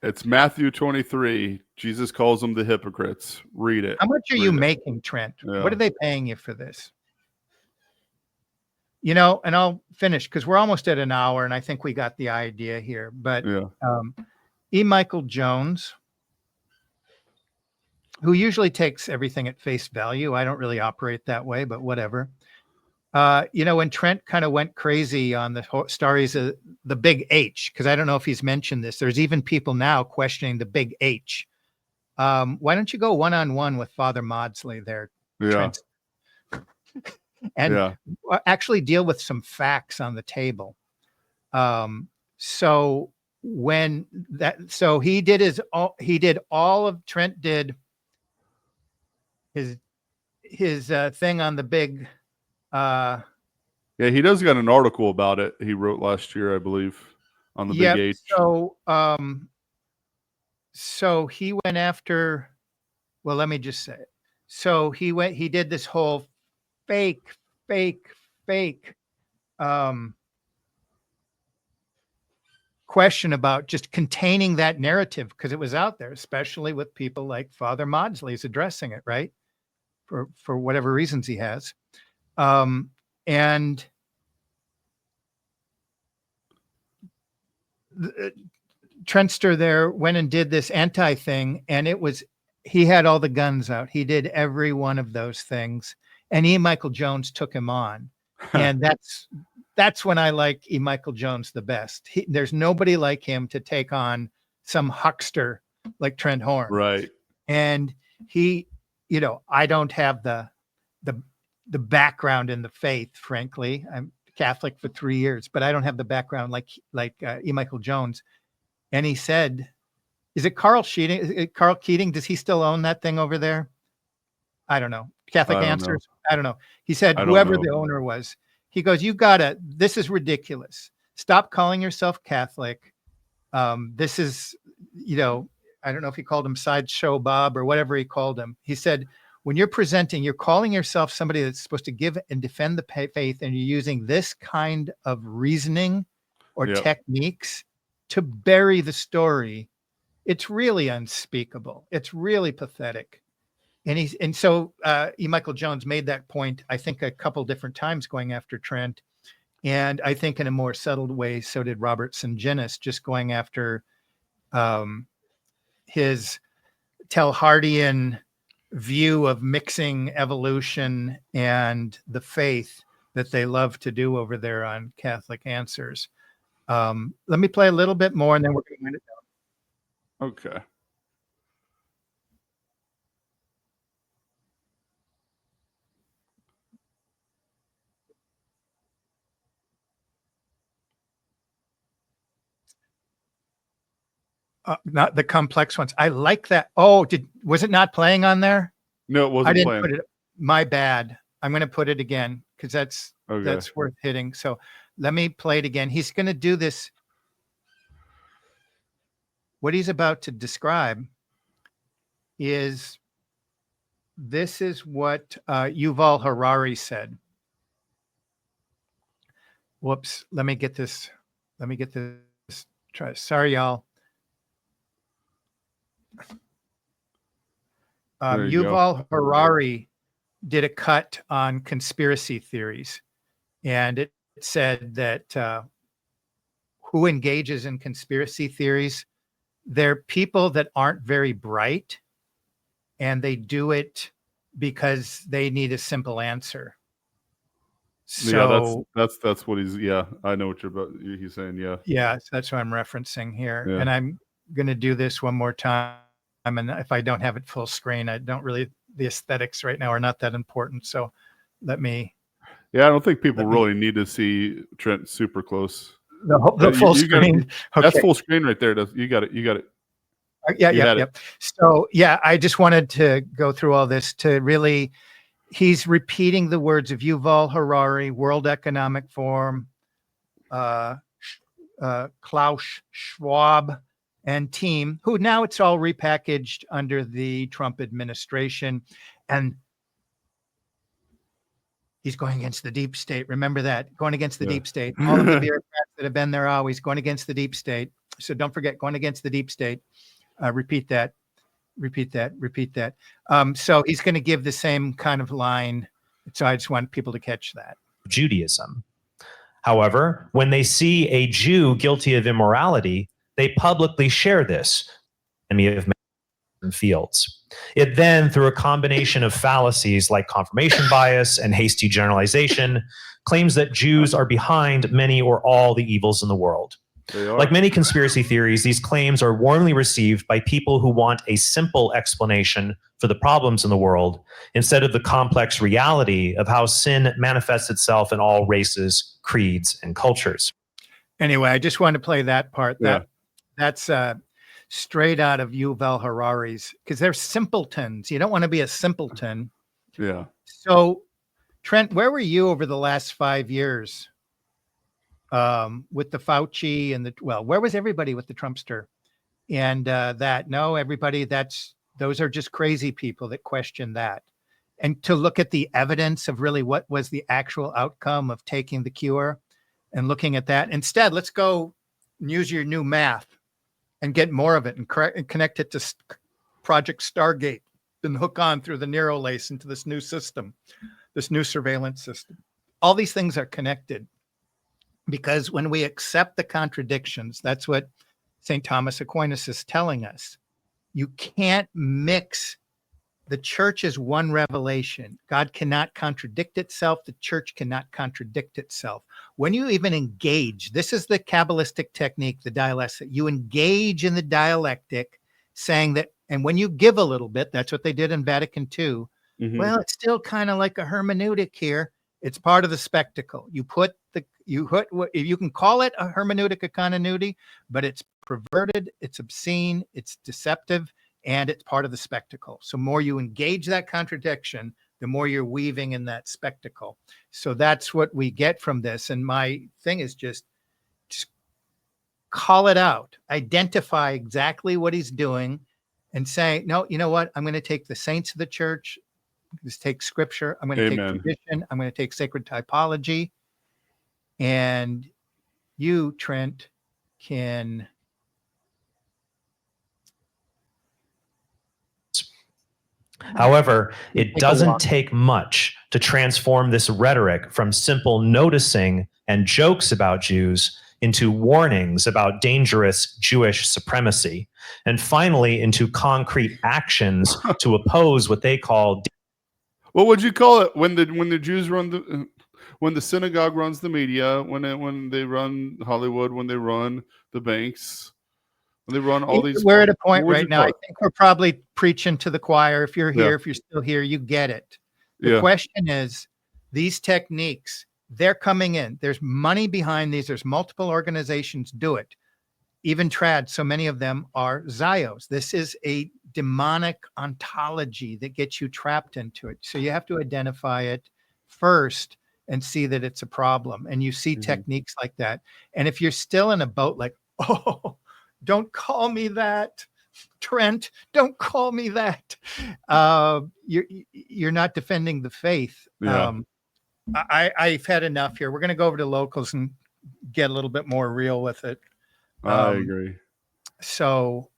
It's Matthew 23. Jesus calls them the hypocrites. Read it. How much are you Read it. making, Trent? Yeah. What are they paying you for this? You know, and I'll finish because we're almost at an hour and I think we got the idea here. But Yeah. E. Michael Jones, who usually takes everything at face value. I don't really operate that way, but whatever. When Trent kind of went crazy on the stories of the big H, because I don't know if he's mentioned this, there's even people now questioning the big H. Why don't you go one-on-one with Father Maudsley there, Yeah. Trent? And Yeah. actually deal with some facts on the table. So he did Trent did his thing on the big. Yeah, he does got an article about it he wrote last year, I believe, on the big H. So he went after. Well, let me just say it. So he did this whole fake question about just containing that narrative because it was out there, especially with people like Father Maudsley's addressing it, right? For whatever reasons he has. And Trentster there went and did this anti thing, and he had all the guns out. He did every one of those things, and E. Michael Jones took him on. And that's when I like E. Michael Jones the best. There's nobody like him to take on some huckster like Trent Horn. Right. And I don't have the background in the faith, frankly. I'm Catholic for 3 years, but I don't have the background like E. Michael Jones. And he said, is it Carl Keating? Does he still own that thing over there? I don't know. Catholic Answers? I don't know. He said, whoever the owner was, he goes, this is ridiculous. Stop calling yourself Catholic. This is, I don't know if he called him Sideshow Bob or whatever he called him. He said, when you're presenting, you're calling yourself somebody that's supposed to give and defend the faith, and you're using this kind of reasoning or techniques to bury the story. It's really unspeakable. It's really pathetic. And so E. Michael Jones made that point, I think, a couple different times going after Trent. And I think in a more settled way, so did Robert Sungenis, just going after his Telhardian view of mixing evolution and the faith that they love to do over there on Catholic Answers. Let me play a little bit more and then we're going to wind it down. Okay. Not the complex ones. I like that. Oh, was it not playing on there? No, it wasn't I didn't playing. put it. My bad. I'm going to put it again because that's worth hitting. So let me play it again. He's going to do this. What he's about to describe is what Yuval Harari said. Whoops. Let me get this let me get this. Sorry, y'all. There you go. Yuval Harari did a cut on conspiracy theories, and it said that who engages in conspiracy theories, they're people that aren't very bright, and they do it because they need a simple answer. So that's what he's. Yeah, I know what he's saying. Yeah. Yeah, so that's what I'm referencing here. Yeah. And I'm going to do this one more time. And if I don't have it full screen, the aesthetics right now are not that important. So let me. Yeah, I don't think people really need to see Trent super close. The full screen. That's full screen right there. You got it. Yeah. So, I just wanted to go through all this to really, he's repeating the words of Yuval Harari, World Economic Forum, Klaus Schwab and team, who now it's all repackaged under the Trump administration. And he's going against the deep state. Remember that, going against the deep state. All of the bureaucrats that have been there always going against the deep state. So don't forget, going against the deep state. Repeat that. So he's going to give the same kind of line. So I just want people to catch that. Judaism. However, when they see a Jew guilty of immorality, they publicly share this enemy of in fields. It then, through a combination of fallacies like confirmation bias and hasty generalization, claims that Jews are behind many or all the evils in the world. Like many conspiracy theories, these claims are warmly received by people who want a simple explanation for the problems in the world instead of the complex reality of how sin manifests itself in all races, creeds, and cultures. Anyway, I just wanted to play that part. That's straight out of Yuval Harari's, because they're simpletons. You don't want to be a simpleton. Yeah. So, Trent, where were you over the last 5 years? With the Fauci and where was everybody with the Trumpster? And everybody, those are just crazy people that question that. And to look at the evidence of really what was the actual outcome of taking the cure and looking at that. Instead, let's go and use your new math and get more of it and connect it to Project Stargate and hook on through the Neuralace into this new system, this new surveillance system. All these things are connected. Because when we accept the contradictions, that's what St. Thomas Aquinas is telling us. You can't mix. The church is one revelation. God cannot contradict itself. The church cannot contradict itself. When you even engage, this is the Kabbalistic technique, the dialectic. You engage in the dialectic, saying that, and when you give a little bit, that's what they did in Vatican II. Mm-hmm. Well, it's still kind of like a hermeneutic here. It's part of the spectacle. You can call it a hermeneutic, a continuity, but it's perverted, it's obscene, it's deceptive, and it's part of the spectacle. So more you engage that contradiction, the more you're weaving in that spectacle. So that's what we get from this. And my thing is just call it out, identify exactly what he's doing and say, no, you know what? I'm going to take the saints of the church, just take scripture. I'm going to take tradition. I'm going to take sacred typology. And you, Trent, can. However, it doesn't take much to transform this rhetoric from simple noticing and jokes about Jews into warnings about dangerous Jewish supremacy, and finally into concrete actions to oppose what they call. What would you call it when the Jews run when the synagogue runs the media, when they run Hollywood, when they run the banks, when they run all these? We're at a point right now. I think we're probably preaching to the choir. If you're here, if you're still here, you get it. The question is, these techniques, they're coming in. There's money behind these. There's multiple organizations do it. Even trad, so many of them are Zios. This is a demonic ontology that gets you trapped into it. So you have to identify it first and see that it's a problem. And you see techniques like that. And if you're still in a boat like, oh, don't call me that, Trent, don't call me that. You're not defending the faith. Yeah. I've had enough here. We're going to go over to locals and get a little bit more real with it. I agree. So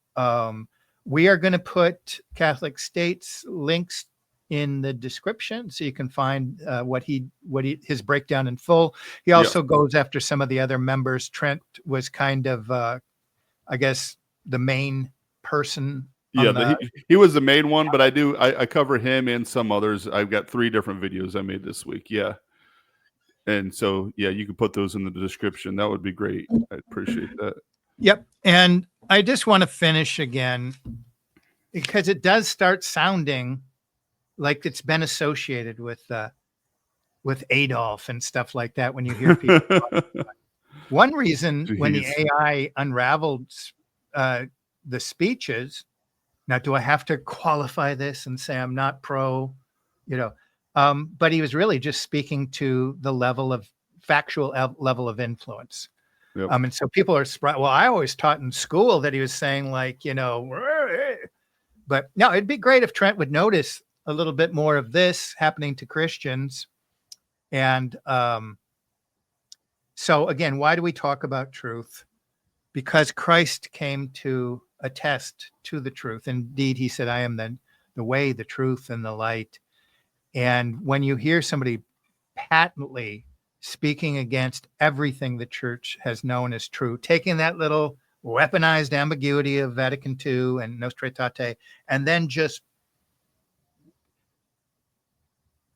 we are going to put Catholic State's links in the description, so you can find his breakdown in full. He also goes after some of the other members. Trent was kind of, I guess, the main person. He was the main one, but I cover him and some others. I've got 3 different videos I made this week. Yeah. And so, you can put those in the description. That would be great. I appreciate that. Yep. And I just want to finish again, because it does start sounding like it's been associated with Adolf and stuff like that when you hear people. One reason when the AI unraveled the speeches, now do I have to qualify this and say I'm not pro, but he was really just speaking to the level of factual level of influence. Yep. And so people are surprised. Well, I always taught in school that he was saying but no, it'd be great if Trent would notice a little bit more of this happening to Christians. And so again, why do we talk about truth? Because Christ came to attest to the truth. Indeed, he said, I am the way, the truth, and the light. And when you hear somebody patently speaking against everything the church has known as true, taking that little weaponized ambiguity of Vatican II and Nostra Aetate, and then just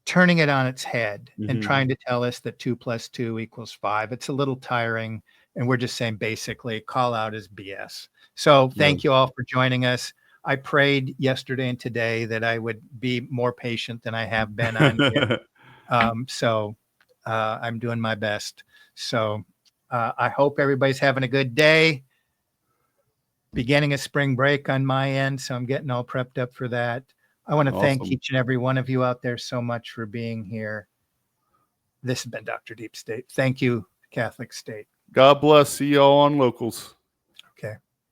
turning it on its head and trying to tell us that 2 + 2 = 5. It's a little tiring. And we're just saying, basically, call out is BS. So thank you all for joining us. I prayed yesterday and today that I would be more patient than I have been on here. So I'm doing my best. So I hope everybody's having a good day. Beginning a spring break on my end, so I'm getting all prepped up for that. I want to thank each and every one of you out there so much for being here. This has been Dr. Deep State. Thank you, Catholic State. God bless. See y'all on Locals.